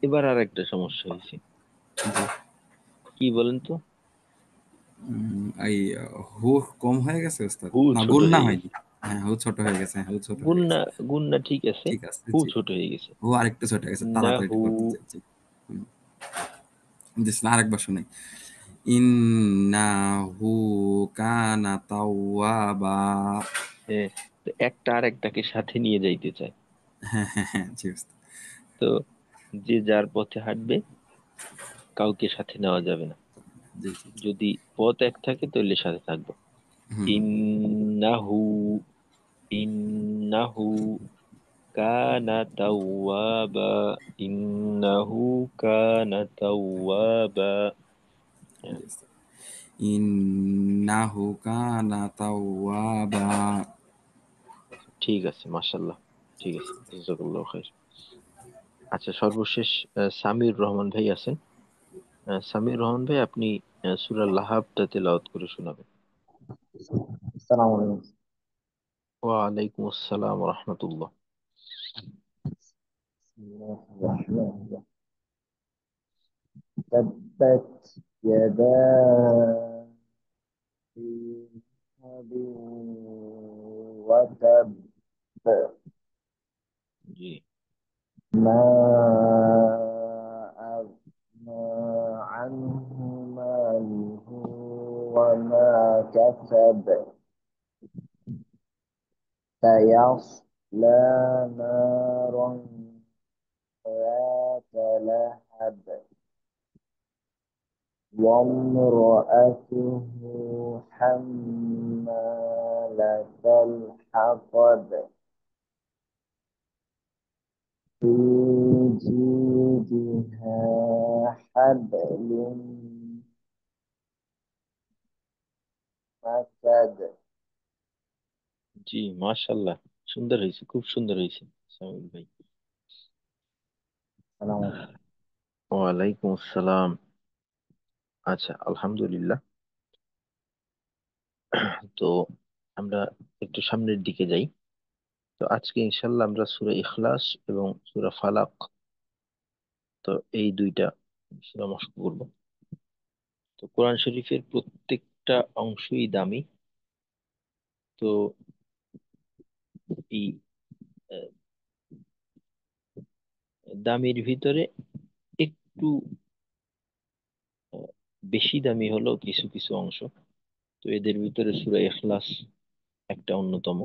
এবার আর একটা সমস্যা হয়েছে, জি। কি বলেন তো? এই হু কম হয়ে গেছে উস্তাদ, হু না ছোট গুন্না হয়ে হয়নি। গেছে। হ্যাঁ, হু ছোট হয়ে গেছে, হ্যাঁ, হু ছোট হয়ে গুন্না, গেছে। গুন্না ঠিক আছে, ঠিক আছে, হু জি। ছোট হয়ে গেছে। হু আরেকটু ছোট হয়ে গেছে, না তাড়াতাড়ি হু, করতে চাচ্ছি। হুম, জি উস্তাদ, আরেকবার শুনাই। ইন্নাহু কানা তাওয়াবা। তো একটা আর একটাকে সাথে নিয়ে যাইতে চায়। হ্যাঁ হ্যাঁ হ্যাঁ, জি ওস্তাদ। তো যে যার পথে হাঁটবে, কাউকে সাথে নেওয়া যাবে না। জি জি জি। যদি পথ এক থাকে তাহলে সাথে থাকবো। হুম। ইন্নাহু ইন্নাহু কানা তাওয়াবা, ইন্নাহু কানা তাওয়াবা। জি ওস্তাদ। ইন্নাহু কানা তাওয়াবা। ঠিক আছে, মাশাল্লাহ। ঠিক আছে, জাযাকাল্লাহু খাইর। আচ্ছা, সর্বশেষ সামির রহমান ভাই আছেন। সামির রহমান ভাই, আপনি সূরা লাহাবটা তেলাওয়াত করে শোনাবেন। আসসালামু আলাইকুম। ওয়ালাইকুম আসসালাম ওয়া রাহমাতুল্লাহ। বিসমিল্লাহির রাহমানির রাহিম। تبت يدا لهب وتب، জি ما أغنى عنه ماله وما كسب، سيصلى نارا ذات لهب وامرأته حمالة الحطب في جيدها حبل مسد. জি, মাশাল্লাহ, সুন্দর হয়েছে, খুব সুন্দর হয়েছে সামির ভাই। السلام عليكم. ওয়ালাইকুম আসসালাম। আচ্ছা, আলহামদুলিল্লাহ। তো আমরা একটু সামনের দিকে যাই। তো আজকে ইনশাল্লাহ আমরা সূরা ইখলাস এবং সূরা ফালাক, তো এই দুইটা সূরা মস্ক করব। তো কোরআন শরীফের প্রত্যেকটা অংশই দামি। তো এই আহ, দামির ভিতরে একটু আহ, বেশি দামি হলো কিছু কিছু অংশ। তো এদের ভিতরে সূরা ইখলাস একটা অন্যতম।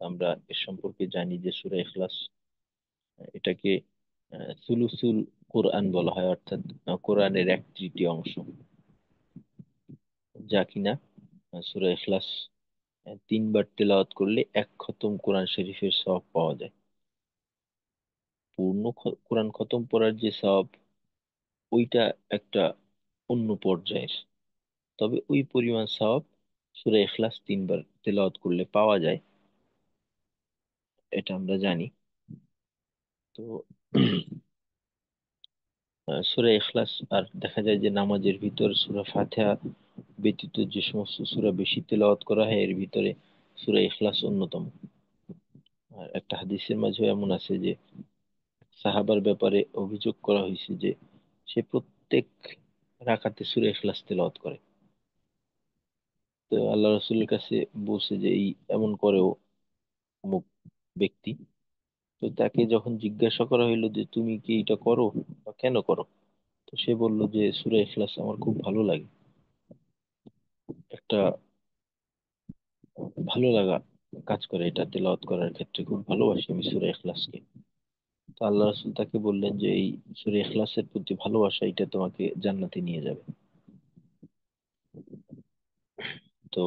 আমরা এর সম্পর্কে জানি যে সূরা ইখলাস, এটাকে সুলুসুল কোরআন বলা হয়, অর্থাৎ কোরআনের এক তৃতীয় অংশ, যা কিনা সূরা ইখলাস তিনবার তেলাওয়াত করলে এক খতম কোরআন শরীফের সওয়াব পাওয়া যায়। পূর্ণ কোরআন খতম পড়ার যে সওয়াব, ওইটা একটা অন্য পর্যায়ের। তবে ওই পরিমাণ সওয়াব সূরা ইখলাস তিনবার তেলাওয়াত করলে পাওয়া যায়, এটা আমরা জানি। তো সূরা ইখলাস, আর দেখা যায় যে নামাজের ভিতর সূরা ফাতিহা ব্যতীত যে সমস্ত সূরা বেশি তেলাওয়াত করা হয়, এর ভিতরে সূরা ইখলাস অন্যতম। আর একটা হাদিসের মাঝে এমন আছে যে সাহাবার ব্যাপারে অভিযোগ করা হয়েছে যে সে প্রত্যেক রাকাতে সূরা ইখলাস তেলাওয়াত করে। তো আল্লাহ রাসূলের কাছে বলছে যে এই এমন করেও অমুক ব্যক্তি। তো তাকে যখন জিজ্ঞাসা করা হইলো যে তুমি কি এটা করো বা কেন করো, তো সে বলল যে সূরা ইখলাস আমার খুব ভালো লাগে, একটা ভালো লাগা কাজ করে এটা তেলাওয়াত করার ক্ষেত্রে, খুব ভালোবাসি আমি সূরা ইখলাসকে। তো আল্লাহ রাসূল তাকে বললেন যে এই সূরা ইখলাসের প্রতি ভালোবাসা, এটা তোমাকে জান্নাতে নিয়ে যাবে। তো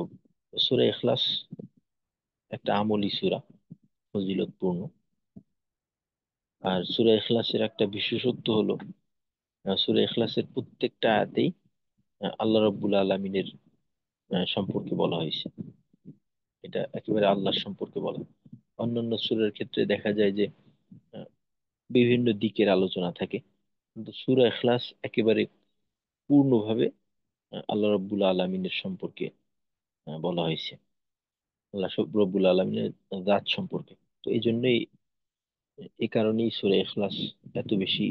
সূরা ইখলাস একটা আমলি সূরা, ফজিলতপূর্ণ। আর সূরা ইখলাসের একটা বিশেষত্ব হলো সূরা ইখলাসের প্রত্যেকটা আয়াতেই আল্লাহ রাব্বুল আলামিনের সম্পর্কে বলা হয়েছে। এটা একেবারে আল্লাহর সম্পর্কে বলা। অন্যান্য সূরার ক্ষেত্রে দেখা যায় যে আহ, বিভিন্ন দিকের আলোচনা থাকে, কিন্তু সূরা ইখলাস একেবারে পূর্ণভাবে আল্লাহ রাব্বুল আলামিনের সম্পর্কে বলা হয়েছে, আল্লাহ রব্বুল আলামিনের জাত সম্পর্কে। তো এই জন্যই, এই কারণেই সূরা ইখলাস এত বেশি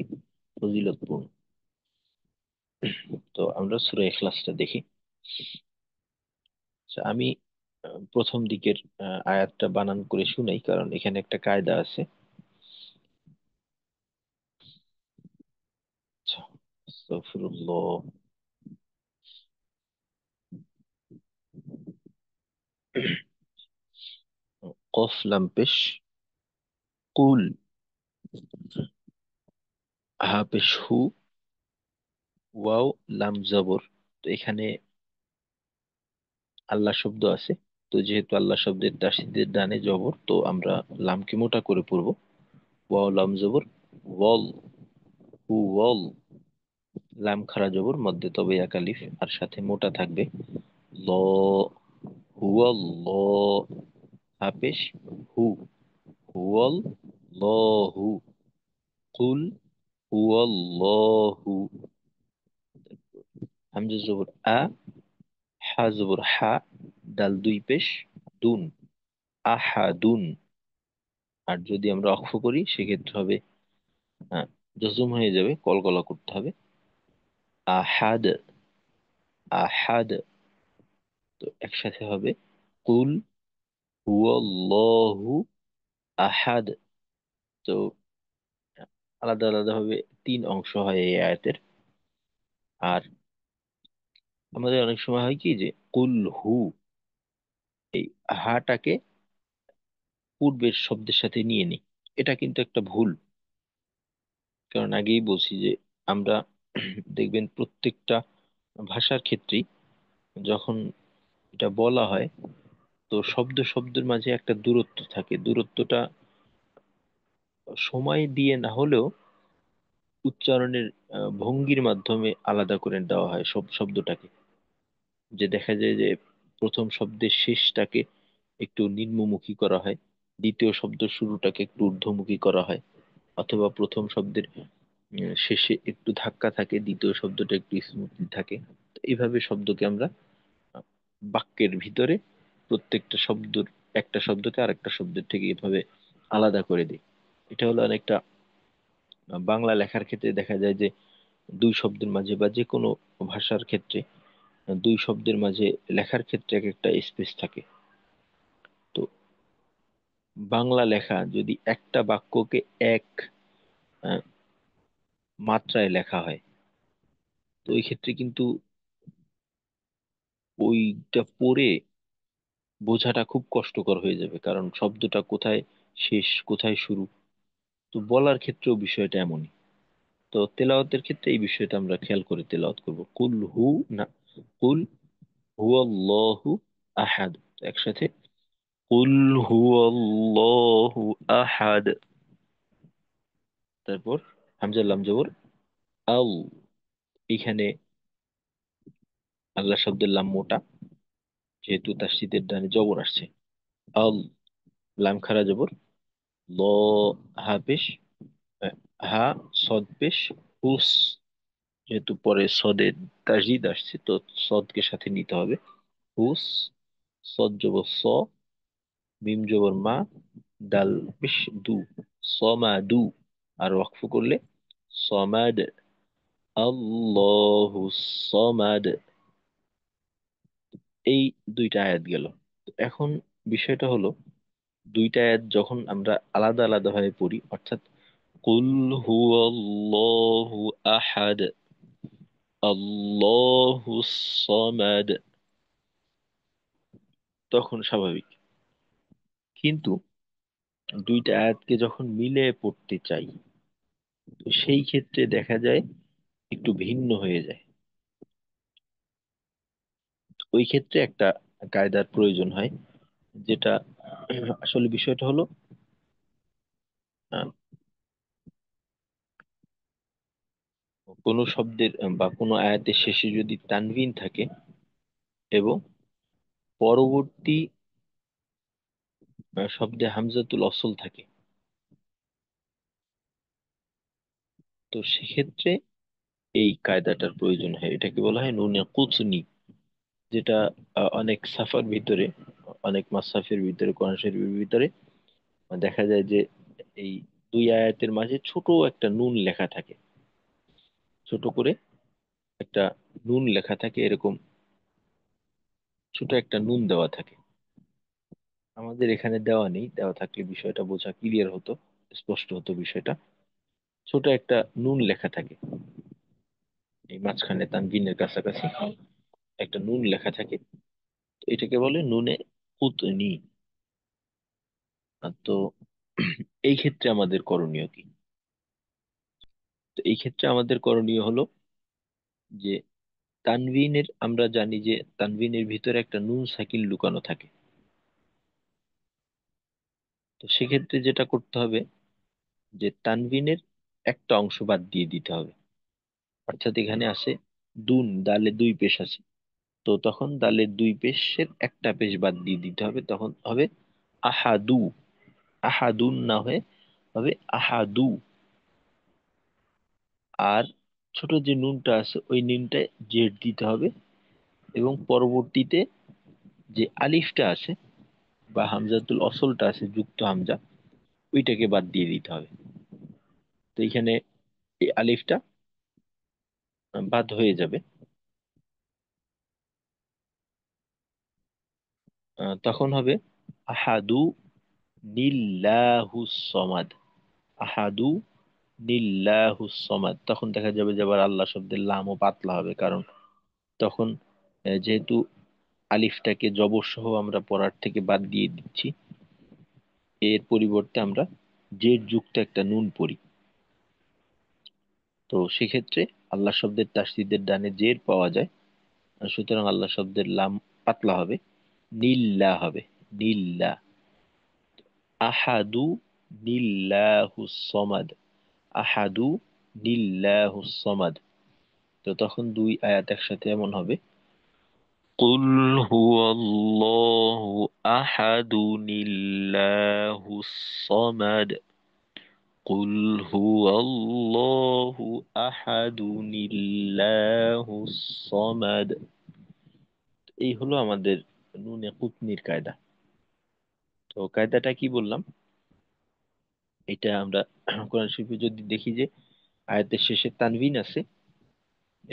ফজিলতপূর্ণ। তো আমরা সূরা ইখলাসটা দেখি। আচ্ছা, আমি প্রথম দিকের আয়াতটা বানান করে শুনাই, কারণ এখানে একটা কায়দা আছে। আচ্ছা, আস্তাগফিরুল্লাহ। কফ লাম পেশ। কুল হা পেশ হু, ওয়াও লাম জবর। তো এখানে আল্লাহ শব্দ আছে, তো যেহেতু আল্লাহ শব্দের দাসীদের ডানে জবর, তো আমরা লামকে মোটা করে পড়বো। ওয়াও লাম জবর ওয়াল, হু ওয়াল। লাম খাড়া জবর মধ্যে তবে এক আলিফ, আর সাথে মোটা থাকবে ল, হুয়াল ল। হাফেশ হু, হুয়াল লহু। কুল হুয়াল্লাহু। হামজা জবর আ, হা জবর হা, ডাল দুই পেশ দুন, আহাদুন। আর যদি আমরা অক্ষ করি সেক্ষেত্রে হবে, হ্যাঁ, জজম হয়ে যাবে, কলকলা করতে হবে, আহাদ, আহাদ। তো একসাথে হবে কুল হুয়াল্লাহু আহাদ। তো আলাদা আলাদা ভাবে তিন অংশ হয় এই আয়াতের। আর আমাদের অনেক সময় হয় কি যে কুল হু, এই হাটাকে পূর্বের শব্দের সাথে নিয়ে নিই। এটা কিন্তু একটা ভুল, কারণ আগেই বলছি যে আমরা দেখবেন প্রত্যেকটা ভাষার ক্ষেত্রেই যখন এটা বলা হয়, তো শব্দ শব্দের মাঝে একটা দূরত্ব থাকে। দূরত্বটা সময় দিয়ে না হলেও উচ্চারণের ভঙ্গির মাধ্যমে আলাদা করে দেওয়া হয় সব শব্দটাকে। যে দেখা যায় যে প্রথম শব্দের শেষটাকে একটু নিম্নমুখী করা হয়, দ্বিতীয় শব্দ শুরুটাকে একটু ঊর্ধ্বমুখী করা হয়, অথবা প্রথম শব্দের শেষে একটু ধাক্কা থাকে, দ্বিতীয় শব্দটা একটু স্মুথলি থাকে। তো এইভাবে শব্দকে আমরা আহ, বাক্যের ভিতরে প্রত্যেকটা শব্দ, একটা শব্দকে আরেকটা শব্দের থেকে এভাবে আলাদা করে দিই। এটা হলো অনেকটা বাংলা লেখার ক্ষেত্রে দেখা যায় যে দুই শব্দের মাঝে বা যে কোনো ভাষার ক্ষেত্রে দুই শব্দের মাঝে লেখার ক্ষেত্রে এক একটা স্পেস থাকে। তো বাংলা লেখা যদি একটা বাক্যকে এক আহ, মাত্রায় লেখা হয়, তো ওই ক্ষেত্রে কিন্তু ওইটা পড়ে বোঝাটা খুব কষ্টকর হয়ে যাবে, কারণ শব্দটা কোথায় শেষ কোথায় শুরু। তো বলার ক্ষেত্রেও বিষয়টা এমনই। তো তেলাওয়াতের ক্ষেত্রে এই বিষয়টা আমরা খেয়াল করে তেলাওয়াত করব। কুল হু না, কুল হুয়াল্লাহু আহাদ। তো একসাথে কুল হুয়াল্লাহু আহাদ। তারপর হামজা লাম জবর আল। এখানে আল্লাহ শব্দের লাম মোটা, যেহেতু তার শীতের ডানে জবর আসছে। আল, লাম খারা জবর ল, হা পেশ, আহ, হা সদ পেশ হুস। যেহেতু পরে সদের তাসদিদ আসছে, তো সদকে সাথে নিতে হবে। হুস, সদ জবর স, মিম জবর মা, ডাল পেশ দু, সমা দু। আর ওয়াকফ করলে সমাদ, আল্লাহু সমাদ। এই দুইটা আয়াত গেল। তো এখন বিষয়টা হলো, দুইটা আয়াত যখন আমরা আলাদা আলাদা ভাবে পড়ি, অর্থাৎ কুল হুয়াল্লাহু আহাদ, আল্লাহু সামাদ, তখন স্বাভাবিক। কিন্তু দুইটা আয়াতকে যখন মিলে পড়তে চাই, তো সেই ক্ষেত্রে দেখা যায় একটু ভিন্ন হয়ে যায়। ওই ক্ষেত্রে একটা কায়দার প্রয়োজন হয়, যেটা আসলে বিষয়টা হলো আহ, কোনো শব্দের বা কোনো আয়াতের শেষে যদি তানভিন থাকে এবং পরবর্তী শব্দে হামজাতুল অসল থাকে, তো সেক্ষেত্রে এই কায়দাটার প্রয়োজন হয়। এটাকে বলা হয় নুনে কুচনি, যেটা অনেক সাফার ভিতরে, অনেক মাসাফের ভিতরে, কোরআন শরীফের ভিতরে দেখা যায় যে এই দুই আয়াতের মাঝে ছোট একটা নুন লেখা থাকে, ছোট করে একটা নুন লেখা থাকে, এরকম ছোট একটা নুন দেওয়া থাকে। আমাদের এখানে দেওয়া নেই, দেওয়া থাকলে বিষয়টা বোঝা ক্লিয়ার হতো, স্পষ্ট হতো বিষয়টা। ছোট একটা নুন লেখা থাকে এই মাঝখানে তানভিনের কাছাকাছি, একটা নুন লেখা থাকে। তো এটাকে বলে নুনে কুতনি। তো এই ক্ষেত্রে আমাদের করণীয় কি? তো এই ক্ষেত্রে আমাদের করণীয় হলো যে তানভিনের, আমরা জানি যে তানভিনের ভিতরে একটা নুন সাকিন লুকানো থাকে। তো সেক্ষেত্রে যেটা করতে হবে যে তানভিনের একটা অংশ বাদ দিয়ে দিতে হবে। অর্থাৎ এখানে আছে দুন, দালে দুই পেশ আছে, তো তখন দালের দুই পেশের একটা পেশ বাদ দিয়ে দিতে হবে, তখন হবে আহাদু। আহাদুন না হয়ে হবে আহাদু। আর ছোট যে নুনটা আছে ওই নুনটায় জেড দিতে হবে, এবং পরবর্তীতে যে আলিফটা আছে বা হামজাতুল অসলটা আছে যুক্ত হামজা, ওইটাকে বাদ দিয়ে দিতে হবে। তো এখানে এই আলিফটা বাদ হয়ে যাবে। তখন হবে আহাদু নিল্লাহুস সমাদ। আহাদু নিল্লাহুস সমাদ। তখন দেখা যাবে যে আবার আল্লাহ শব্দের লামও পাতলা হবে, কারণ তখন যেহেতু আলিফটাকে জবর সহ আমরা পড়ার থেকে বাদ দিয়ে দিচ্ছি, এর পরিবর্তে আমরা জেড যুক্ত একটা নুন পড়ি। তো সেক্ষেত্রে আল্লাহ শব্দের তাসদীদের ডানে জের পাওয়া যায়, আর সুতরাং আল্লাহ শব্দের লাম পাতলা হবে, নিল্লা হবে, নিল্লা। আহাদু নিল্লাহুস সমাদ। আহাদু নিল্লাহুস সমাদ। তো তখন দুই আয়াত একসাথে এমন হবে, কুল হুয়াল্লাহু আহাদুন ইল্লাহুস সামাদ। কুল হুয়াল্লাহু আহাদুন ইল্লাহুস সামাদ। এই হলো আমাদের নুনে কুতনির কায়দা। তো কায়দাটা কি বললাম, এটা আমরা কোরআন শরীফে যদি দেখি যে আয়াতের শেষে তানভিন আছে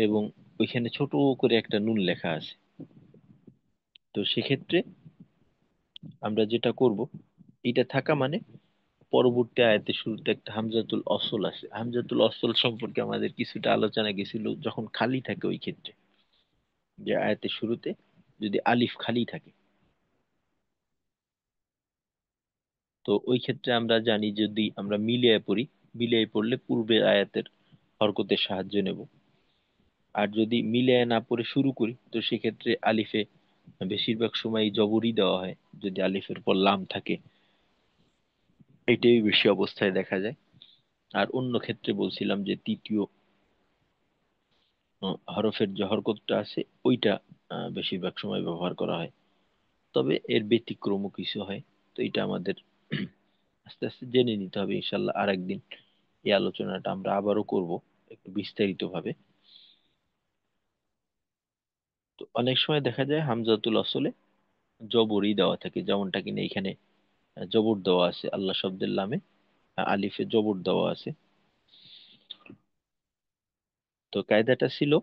এবং ওইখানে ছোট করে একটা নুন লেখা আছে, তো সেক্ষেত্রে আমরা যেটা করব, এটা থাকা মানে পরবর্তী আয়াতের শুরুতে একটা হামজাতুল অসল আছে। হামজাতুল অসল সম্পর্কে আমাদের কিছুটা আলোচনা গেছিল যখন খালি থাকে ওই ক্ষেত্রে, যে আয়াতের শুরুতে যদি আলিফ খালি থাকে, তো ওই ক্ষেত্রে আমরা জানি যদি আমরা মিলিয়ে পড়ি, মিলিয়ে পড়লে পূর্বের আয়াতের হরকতের সাহায্য নেব। আর যদি মিলিয়ে না পড়ে শুরু করি, তো সেক্ষেত্রে আলিফে বেশিরভাগ সময় জবরই দেওয়া হয় যদি আলিফের পর লাম থাকে, এটাই বেশি অবস্থায় দেখা যায়। আর অন্য ক্ষেত্রে বলছিলাম যে তৃতীয় হরফের যে হরকতটা আছে ওইটা বেশিরভাগ সময় ব্যবহার করা হয়। তবে এর ব্যতিক্রমও কিছু হয়। তো এটা আমাদের আস্তে আস্তে জেনে নিতে হবে ইনশাল্লাহ। আর একদিন এই আলোচনাটা আমরা আবারও করব একটু বিস্তারিত ভাবে। তো অনেক সময় দেখা যায় হামজাতুল আসলে জবরই দেওয়া থাকে, যেমনটা কিনা এখানে জবর দেওয়া আছে আল্লাহ শব্দের লামে, আলিফে জবর দেওয়া আছে। তো কায়দাটা ছিল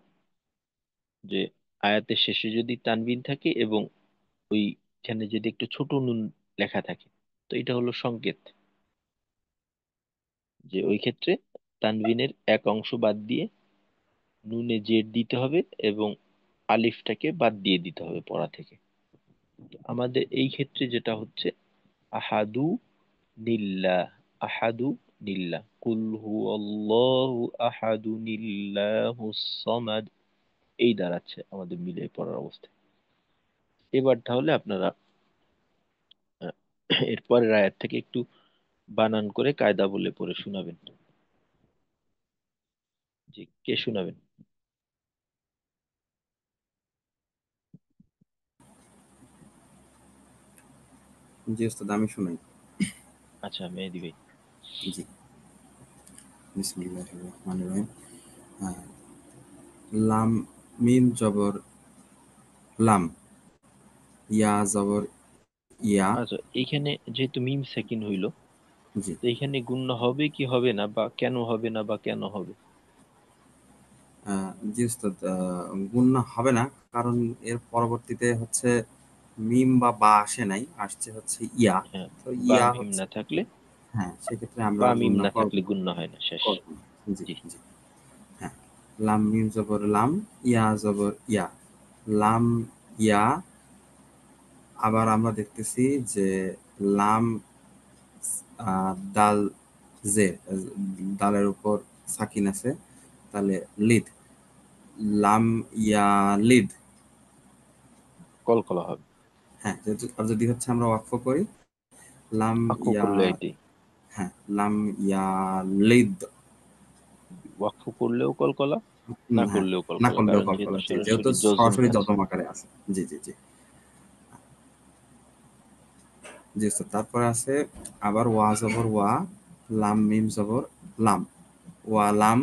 যে আয়াতের শেষে যদি তানবিন থাকে এবং ওইখানে যদি একটু ছোট নুন লেখা থাকে, তো এটা হলো সংকেত যে ওই ক্ষেত্রে তানবিনের এক অংশ বাদ দিয়ে নুনে জের দিতে হবে এবং আলিফটাকে বাদ দিয়ে দিতে হবে পড়া থেকে। তো আমাদের এই ক্ষেত্রে যেটা হচ্ছে আহাদু নিল্লাহ। আহাদু নিল্লাহ। কুল হুয়াল্লাহু আহাদু নিল্লাহুস সামাদ। এই দাঁড়াচ্ছে আমাদের মিলে পড়ার অবস্থা। এবার তাহলে আপনারা আহ, এর পরের আয়াত থেকে একটু বানান করে কায়দা বলে পড়ে শোনাবেন। জি, কে শোনাবেন? জি ওস্তাদ, আমি শুনাই। আচ্ছা, মেহেদি ভাই। জি, বিসমিল্লাহির রহমানির রহিম। হ্যাঁ, লাম মিম জবর লাম, ইয়া জবর ইয়া। আচ্ছা, এইখানে যেহেতু মিম সেকিন হইল, জি, তো এইখানে গুণ্য হবে কি হবে না, বা কেন হবে না বা কেন হবে? জি উস্তাদ, গুণনা হবে না, কারণ এর পরবর্তীতে হচ্ছে মিম বা আসে নাই, আসছে হচ্ছে ইয়া। হ্যাঁ, তো বা ইয়া মিম হচ্ছে, না থাকলে, হ্যাঁ, সেক্ষেত্রে আমরা বা মিম গুণনা না করব থাকলে গুণ্য হয় না, শেষ। করব না। জি জি। জি, হ্যাঁ। লাম মিম জবর লাম, ইয়া জবর ইয়া, লাম ইয়া। আবার আমরা দেখতেছি যে লাম দাল জের, দালের উপর সাকিন আছে, তাহলে লিদ, লাম ইয়া লিদ। কলকলা হবে। হ্যাঁ, আর যদি হচ্ছে আমরা ওয়াকফ করি, লাম ওয়াকফ ইয়া, করলে এটি, হ্যাঁ লাম ইয়া লিদ। ওয়াকফ করলেও কলকলা, না হ্যাঁ, করলেও না কলকলা, করলেও কারণ যেহেতু কলকলা, জি, যেহেতু সরাসরি জজমে সরাসরি আছে। জজম আকারে আছে। জি জি জি জি স্যার। তারপরে আছে আবার ওয়া জবর ওয়া, লাম মিম জবর লাম, ওয়া লাম।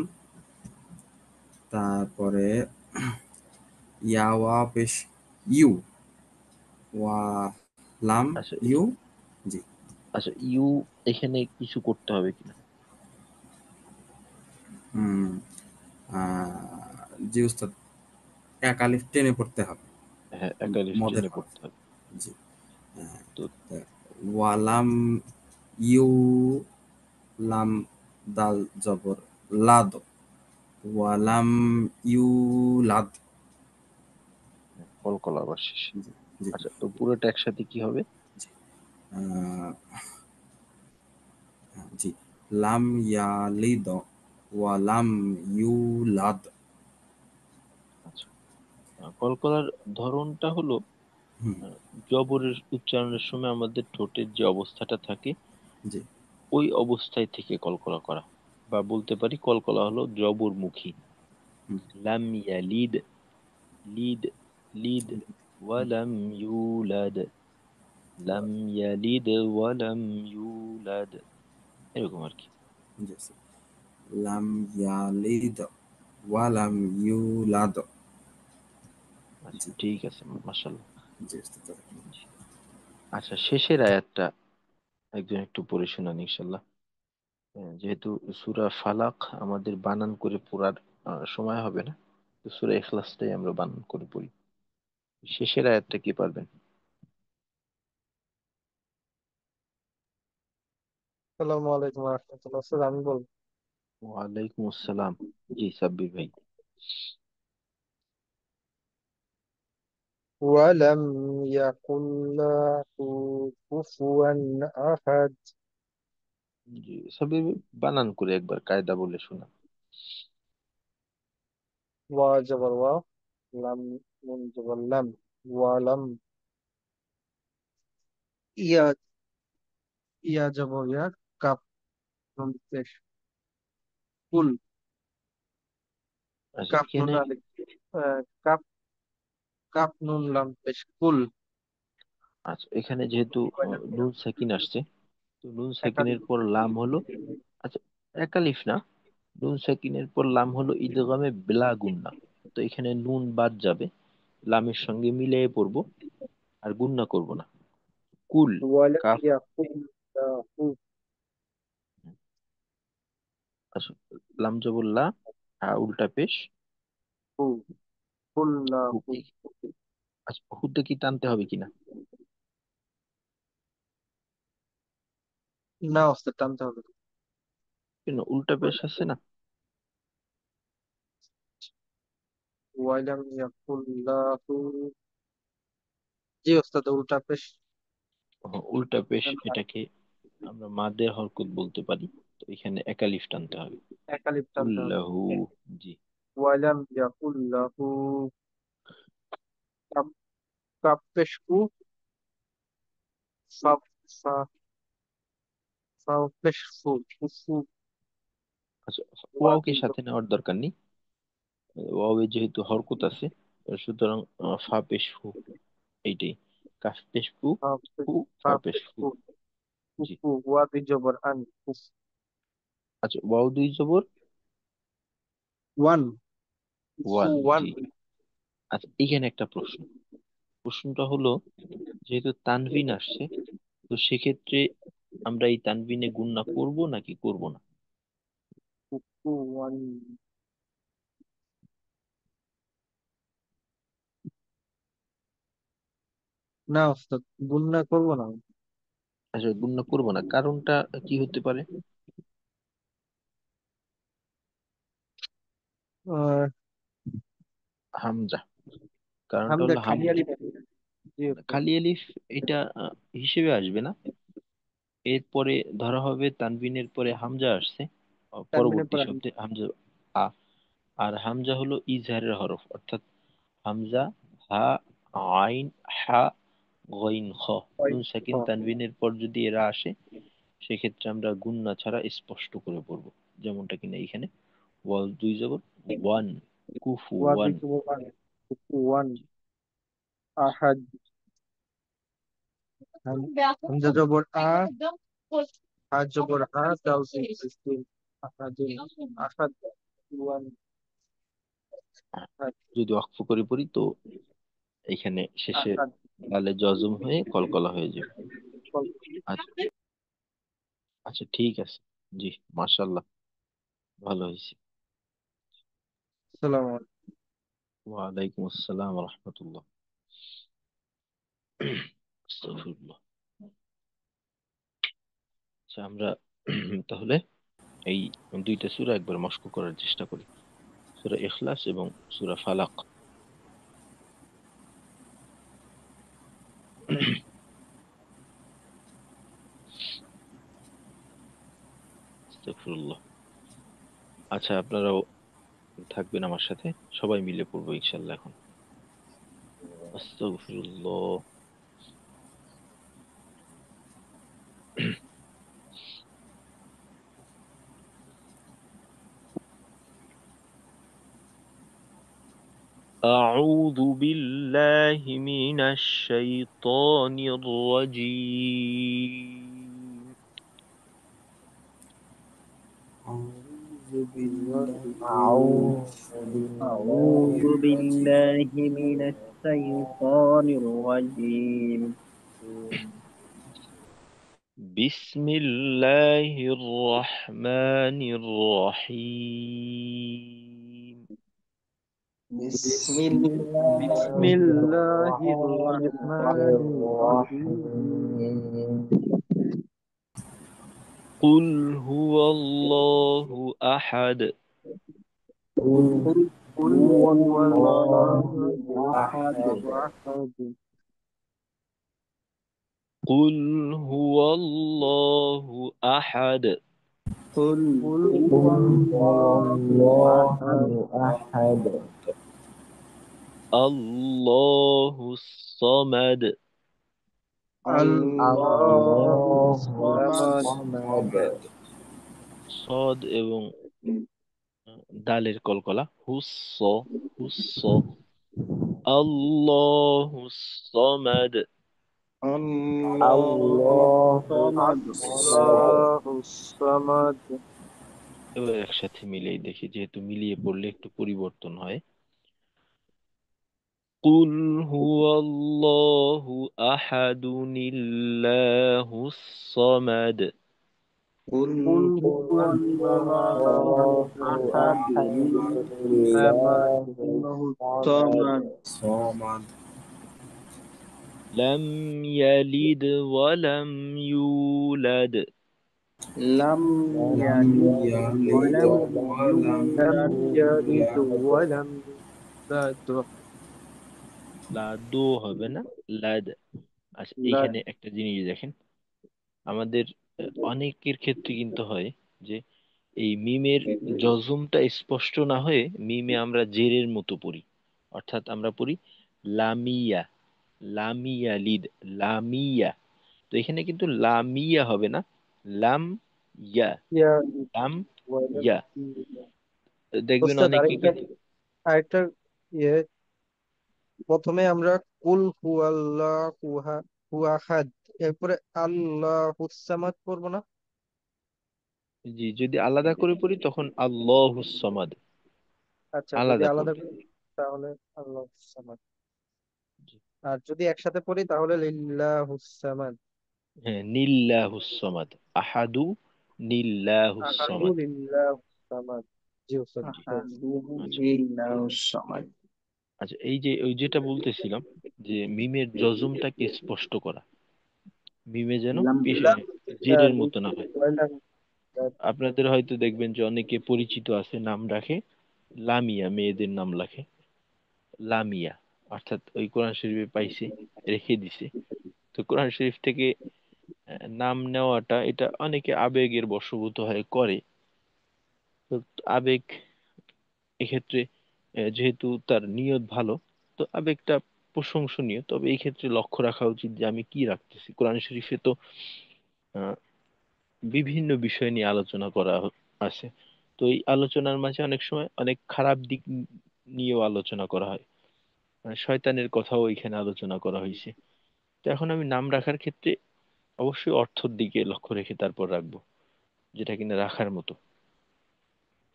তারপরে ইয়া ওয়া পেশ ইউ, ওয়া লাম আচ্ছা ইউ। জি। আচ্ছা, ইউ এখানে কিছু করতে হবে কিনা? হুম, জি উস্তাদ, এক আলিফ টেনে পড়তে হবে হ্যাঁ, একালিফ মদের টেনে হরফ। পড়তে হবে। জি। তো ওয়ালাম ইউ, লাম দাল জবর লাদ, ওয়ালাম ইউ লাদ। কলকলা আবার শেষে। জি জি আচ্ছা, তো পুরোটা একসাথে কি হবে? জি আহ, জি, লাম ইয়ালিদ ওয়ালাম ইউলাদ। আচ্ছা, কলকলার ধরনটা হলো হুম, আহ, জবরের উচ্চারণের সময় আমাদের ঠোঁটের যে অবস্থাটা থাকে, জি ওই অবস্থায় থেকে কলকলা করা, বা বলতে পারি কলকলা হলো জবরমুখী। হুম, লাম ইয়ালিদ, লিদ, লিদ, ওয়ালাম ইউলাদ, লাম ইয়ালিদ ওয়ালাম ইউলাদ, এরকম আর কি। জি স্যার। লাম ইয়ালিদ ওয়ালাম ইউলাদ। আচ্ছা, জি ঠিক আছে, মাশাআল্লাহ। জি উস্তাদ। আচ্ছা, শেষের আয়াতটা একজন একটু পড়ে শোনান ইনশাল্লাহ। যেহেতু সূরা ফালাক আমাদের বানান করে পড়ার সময় হবে না, তো সূরা ইখলাসটাই আমরা বানান করে পড়ি। শেষের আয়াতটা কি পারবেন? আসসালামু আলাইকুম রহমতুল্লাহ। স্যার আমি বলবো। ওয়ালাইকুম আসসালাম। জি সাব্বির ভাই। ওয়ালাম ইয়াকুল লাহু কুফুয়ান আহাদ। জি সাব্বির ভাই, বানান করে একবার কায়দা বলে শোনা। ওয়া জবর ওয়া, লাম মিম জবর লাম, ওয়ালাম, ইয়া ইয়া জবর ইয়া, কাপ নুন পেশ, কুল, আচ্ছা কাপ নুন এখানে, আলিফ, কাপ কাপ নুন লাম পেশ, কুল। আচ্ছা এখানে যেহেতু নুন সাকিন আসছে, তো নুন সাকিনের একালিফ। পর লাম হলো, আচ্ছা একালিফ না, নুন সাকিনের পর লাম হলো ইদগামে বিলা গুন্না। তো এখানে নুন বাদ যাবে, লামের সঙ্গে মিলিয়ে পড়বো, আর গুন্না করব না। কুল, ওয়ালাম কাফ। ইয়াকুল লাহু, আচ্ছা, লাম জবুল্লাহ, উল্টা পেশ, কুল হু। লাহু। আচ্ছা, হুতে কি টানতে হবে কিনা? না ওস্তাদ, টানতে হবে। কেন, উল্টা পেশ আছে না? ওয়ালাম ইয়াকুল লাহু, জি ওস্তাদ, উল্টা পেশ। উল্টা পেশ, এটাকে আমরা মাদের হরকত বলতে পারি। তো এখানে একালিফ টানতে হবে। একালিফ টানতে হবে। উল্লাহু। জি। ওয়ালাম ইয়াকুল লাহু, কাপ কাপ পেশ কু, ফা ফা ফা পেশ ফু, ফুফু। আচ্ছা, ওয়াও কে ওয়াদি সাথে নেওয়ার দরকার নেই, ওয়াও এ যেহেতু হরকত আছে, সুতরাং ফা পেশ ফু, এইটাই। কাফ পেশ ফু, ফা ফু, ফা ফা পেশ পেশ ফু। ফু, জি। ফুফু। ওয়াদি জবর আন, ফুফ। আচ্ছা, ওয়াও দুই জবর ওয়ান, ফুফু ওয়ান। ওয়ান। জি। আচ্ছা, এখানে একটা প্রশ্ন, প্রশ্নটা হলো, যেহেতু তানভিন আসছে, তো সেক্ষেত্রে আমরা এই তানভিনে গুণনা করব নাকি করব না? ফুফু ওয়ান। না ওস্তাদ, গুণনা করবো না। আচ্ছা, গুণনা করব না, কারণটা কি হতে পারে? আহ, হামজা। কারণটা হামজা হলো খালি আলি। জি ওস্তাদ। খালি আলিফ, এটা হিসেবে আসবে না। এরপরে ধরা হবে তানবিনের পরে হামজা আসছে, তানবিনের পরবর্তী পর শব্দে হামজা আ। আর হামজা হলো ইজহারের হরফ, অর্থাৎ হামজা, হা, আইন, হা, গইন, খ। নুন সাকিন তানবিনের পর যদি এরা আসে, সেক্ষেত্রে আমরা গুন্না ছাড়া স্পষ্ট করে পড়বো, যেমনটা কিনা এখানে ওয়াল দুই জবর ওয়ান, কুফু ওয়া ওয়ান। দুই ওয়ান, ওয়ান, আহাদ, হামজা জবর আ, হা জবর হা, দাল সিন, আহাদুন, আহাদ, ওয়ান, আহাদ, যদি ওয়াকফ করে পড়ি তো এখানে শেষে আহাদ। লালে জজম হয়ে কলকলা হয়ে যাবে। আচ্ছা, আচ্ছা, ঠিক আছে। জি, মাশাল্লাহ, ভালো হয়েছে। সালাম আলাইকুম। ওয়ালাইকুম আসসালাম রহমতুল্লাহ। আস্তাগফিরুল্লাহ। আচ্ছা, আমরা তাহলে এই দুইটা সূরা একবার মস্ক করার চেষ্টা করি, সূরা ইখলাস এবং সূরা ফালাক। আস্তাগফিরুল্লাহ। আচ্ছা, আপনারাও থাকবেন আমার সাথে, সবাই মিলে পড়বো ইনশাল্লাহ এখন। আস্তাগফিরুল্লাহ। أعوذ بالله من الشيطان الرجيم. أعوذ بالله من أعوذ الشيطان أعوذ بالله من الرجيم. الشيطان الرجيم. بسم الله الرحمن الرحيم. بسم بسم بسم الله الله الله الرحمن الرحمن الرحيم. الرحيم. قل هو الله أحد. قل قل قل هو هو الله الله أحد. أحد. قل هو الله أحد. قل قل هو هو هو الله الله الله أحد. أحد. الله الصمد. الله الله الله الصمد. الصمد. صاد এবং দালের কলকলা হুস্স, হুস্স। আল্লাহু সামাদ। الله الله الصمد. الصمد. الله الصمد. এবার একসাথে মিলিয়ে দেখি, যেহেতু মিলিয়ে পড়লে একটু পরিবর্তন হয়। قل هو الله أحد الله الصمد. قل قل هو هو الله الله الله أحد أحد الصمد. الله الله الصمد. الصمد. صمد. لم يلد ولم يولد. لم لم يلد يلد ولم ولم لم يولد. يلد يولد. ولم يولد. লাদু হবে না, লাদ। আচ্ছা, لا. এইখানে একটা জিনিস দেখেন, আমাদের অনেকের ক্ষেত্রে কিন্তু হয় যে এই মিমের জজমটা স্পষ্ট না হয়ে মিমে আমরা জেরের মতো পড়ি, অর্থাৎ আমরা পড়ি লামিয়া, লামিয়া লিদ, লামিয়া। তো এখানে কিন্তু লামিয়া হবে না, লাম ইয়া, يا লাম ولم ইয়া। দেখবেন ওস্তাদ অনেকে আরেকটা কিন্তু আরেকটা ইয়ে প্রথমে আমরা কুল হু আল্লাহ হু আহাদ, এরপরে আল্লাহুস সামাদ পড়বো না? জি, যদি আলাদা করে পড়ি তখন আল্লাহুস সামাদ আচ্ছা, যদি আলাদা আলাদা পড়বে। করি তাহলে আল্লাহুস সামাদ, জি। আর যদি একসাথে পড়ি তাহলে লিল্লাহুস সামাদ। হ্যাঁ, নিল্লাহুস সামাদ, আহাদু নিল্লাহুস আহাদু সামাদ। লিল্লাহুস সামাদ। জি ওস্তাদ, জি। ঠিক আছে। أحده আচ্ছা, لله الصمد. আচ্ছা, এই যে ওই যেটা বলতেছিলাম যে মিমের জজমটাকে স্পষ্ট করা, মিমে যেন لم লাম জেরের মতো না হয়। ওয়ালাম আপনাদের হয়তো দেখবেন যে অনেকে পরিচিত আছে, নাম রাখে লামিয়া, মেয়েদের নাম রাখে লামিয়া, অর্থাৎ ওই কোরআন শরীফে পাইছে, রেখে দিছে। তো কোরআন শরীফ থেকে নাম নেওয়াটা এটা অনেকে আবেগের বশবর্তী হয়ে করে, তো আবেগ এক্ষেত্রে যেহেতু তার নিয়ত ভালো, তো আবেগটা প্রশংসনীয়, তবে এই ক্ষেত্রে লক্ষ্য রাখা উচিত যে আমি কি রাখতেছি। কোরআন শরীফে তো আহ, বিভিন্ন বিষয় নিয়ে আলোচনা করা আছে। তো এই আলোচনার মাঝে অনেক সময় অনেক খারাপ দিক নিয়েও আলোচনা করা হয়, মানে শয়তানের কথাও এখানে আলোচনা করা হয়েছে। তো এখন আমি নাম রাখার ক্ষেত্রে অবশ্যই অর্থর দিকে লক্ষ্য রেখে তারপর রাখবো, যেটা কিনা রাখার মতো।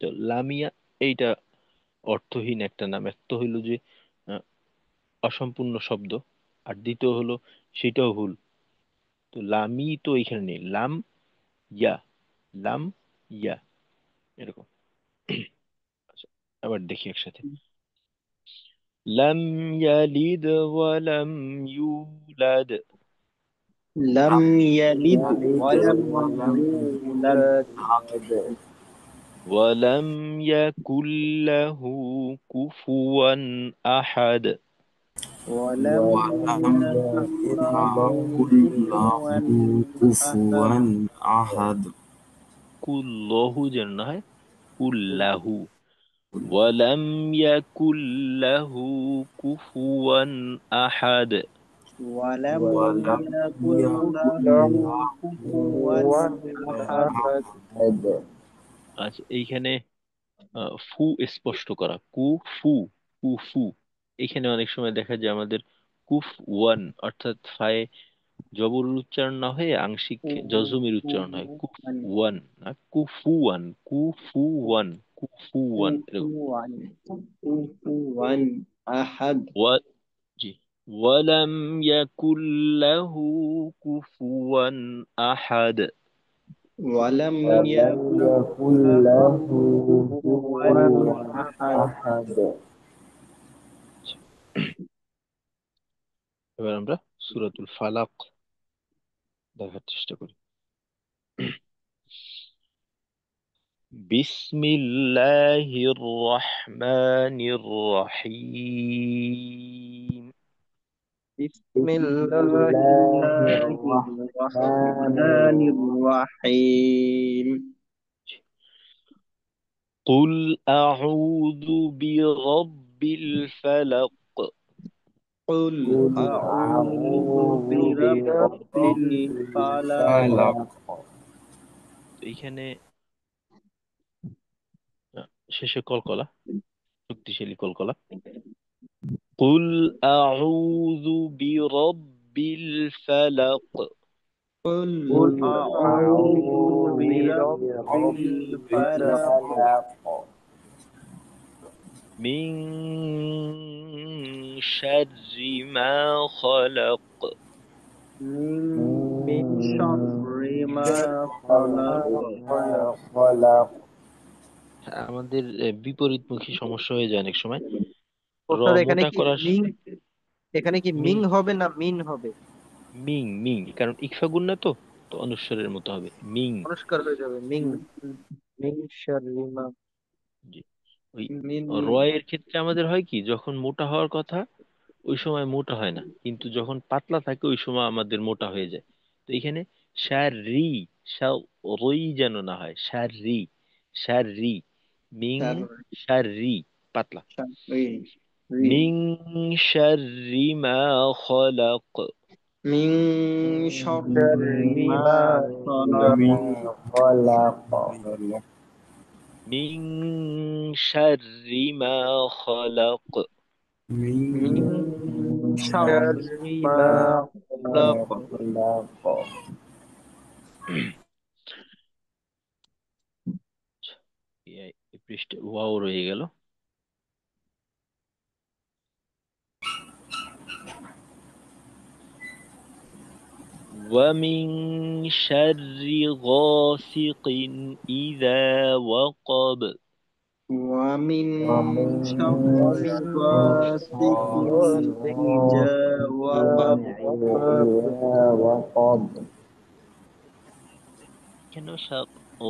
তো লামিয়া, এইটা অর্থহীন একটা নাম। এক তো হইলো যে আহ, অসম্পূর্ণ শব্দ, আর দ্বিতীয় হলো সেটাও ভুল। তো লামি তো এখানে নেই, লাম ইয়া, লাম ইয়া, এরকম। আচ্ছা, আবার দেখি একসাথে। লাম ইয়ালিদ ওয়ালাম ইউলাদ, لم يلد يلد ولم ولم يولد يولد ওয়ালাম ইয়াকুল লাহু কুফুয়ান আহাদ। ولم ولم يكن يكن له له كفوا كفوا أحد أحد কুল্লাহু যেন না হয় কুল্লাহু। ওয়ালাম ইয়াকুল লাহু কুফুয়ান আহাদ। ولم ولم يكن يكن له له كفوا كفوا أحد أحد আচ্ছা, এইখানে ফু স্পষ্ট করা, কু ফু, কু ফু। এখানে অনেক সময় দেখা যায় আমাদের কুফ ওয়ান, অর্থাৎ ফায়ে জবরের উচ্চারণ না হয়ে আংশিক জজমের উচ্চারণ হয়, কুফ ওয়ান না কুফু ওয়ান, কুফু ওয়ান, কুফু ওয়ান এরকম। كفوا أحد ওয়া জি, ওয়ালাম ইয়াকুল লাহু কুফুয়ান আহাদ। ولم ولم يكن يكن له له كفوا كفوا أحد أحد এবার আমরা সূরাতুল ফালাক দেখার চেষ্টা করি। বিসমিল্লাহির রহমানির রহিম। بسم بسم الله الله الرحمن الرحمن الرحيم قل أعوذ برب الفلق. قل قل أعوذ أعوذ برب برب الفلق فلق الفلق তো এইখানে শেষে কলকলা, শক্তিশালী কলকলা। قل أعوذ برب الفلق. قل قل أعوذ أعوذ برب برب الفلق الفلق من شر ما خلق. من من شر ما شر خلق ما خلق আমাদের বিপরীতমুখী সমস্যা হয়ে যায় অনেক সময়। র ওস্তাদ এখানে মোটা কি করার মিং, এখানে কি মিং, মিং হবে না মিন হবে? মিং মিং, কারণ ইকফা গুন্না তো, তো অনুস্বরের মতো হবে মিং। পরিষ্কার হয়ে যাবে মিং, মিং শাররিমা। জি, ওই من র এর ক্ষেত্রে আমাদের হয় কি, যখন মোটা হওয়ার কথা ওই সময় মোটা হয় না, কিন্তু যখন পাতলা থাকে ওই সময় আমাদের মোটা হয়ে যায়। তো এখানে শার রি, শাও রই যেন না হয়, শার রি, শার রি, মিং شر শার রি, পাতলা। شر ري মিং শার রি মা খলাক। من شر ما শাররিমা خلق خلق মিং শার রি মা খলাক। من من شر شر শাররিমা ما خلق خلق এই পৃষ্ঠে ওয়াও রয়ে গেল। ومن شر غاسق إذا وقب. ومن ومن شر غاسق غاسق إذا وقب إذا وقب কেন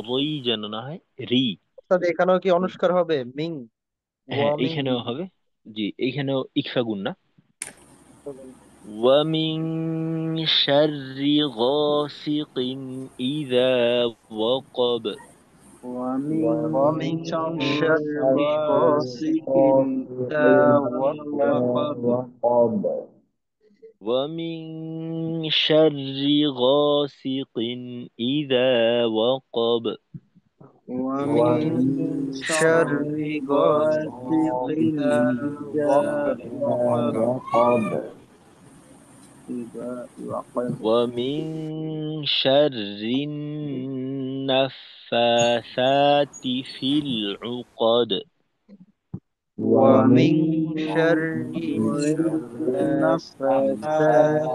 রই যেন না হয় রি। ওস্তাদ এখানেও কি অনুষ্কার হবে মিং হ্যাঁ, ওয়ামিং? এইখানেও হবে। জি, এইখানেও ইকফা গুন্না। ومن شر غاسق إذا وقب. ومن ومن شر شر غاسق غاسق إذا وقب وقب ومن شر غاسق إذا وقب ومن ومن شر شر غاسق غاسق إذا وقب وقب ومن شر النفاثات في العقد ومن ومن شر النفاثات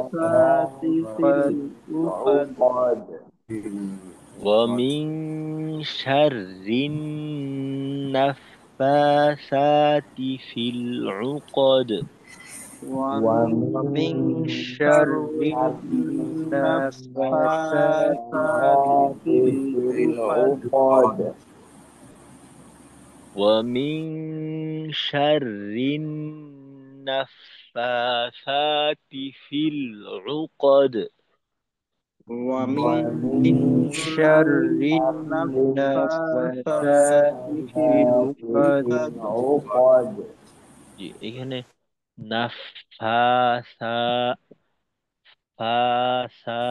النفاثات في العقد العقد ومن شر النفاثات في العقد ومن ومن شر شر النفاثات النفاثات في في العقد العقد ومن شر النفاثات في العقد ومن ومن شر شر النفاثات النفاثات في في العقد العقد জি এখানে নাফাসা ফাসা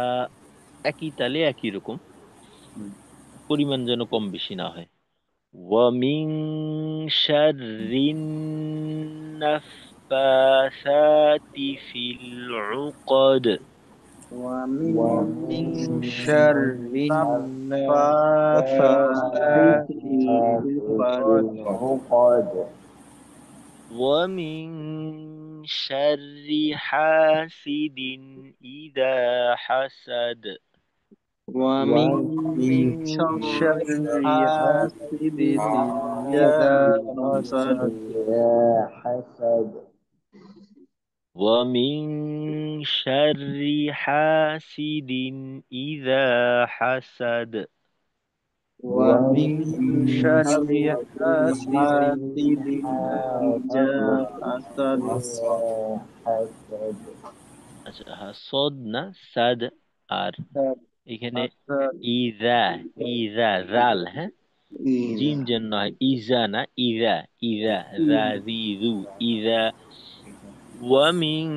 একই তালে একই রকম, পরিমাণ যেন কম বেশি না হয়। ومن شر النفاثات في العقد ومن ومن شر النفاثات النفاثات في في العقد العقد ومن شر حاسد إذا حسد ومن ومن شر شر حاسد حاسد إذا حسد إذا حسد ومن شر حاسد إذا حسد ومن ومن شر شر حاسد حاسد إذا حاسد حسد إذا حسد আচ্ছা হ্যাঁ সদ না সাদ। আর এখানে حسد ইজা, ইজা জাল, হ্যাঁ জিম যেন নয়, ইজা না ইজা, ইজা জা জি জু ইজা। ومن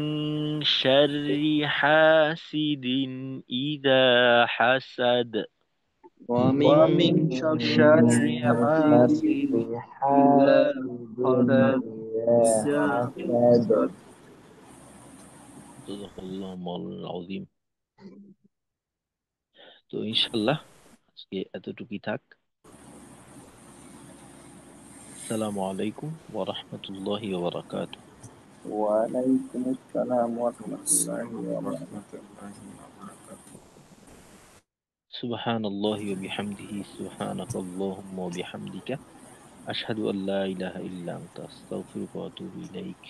شر حاسد إذا حسد ومن ومن شر شر حاسد حاسد إذا حاسد حسد إذا حسد صدق الله مولانا العظيم। তো ইনশাল্লাহ আজকে এতটুকুই থাক। আসসালামু আলাইকুম ওয়া রাহমাতুল্লাহি ওয়া বারাকাতুহু। وعليكم السلام ورحمة الله আসসালামু আলাইকুম ওয়া وبركاته রাহমাতুল্লাহি ওয়া বারাকাতুহু। سبحان الله وبحمده سبحانك اللهم وبحمدك أشهد أن لا إله إلا أنت أستغفرك وأتوب إليك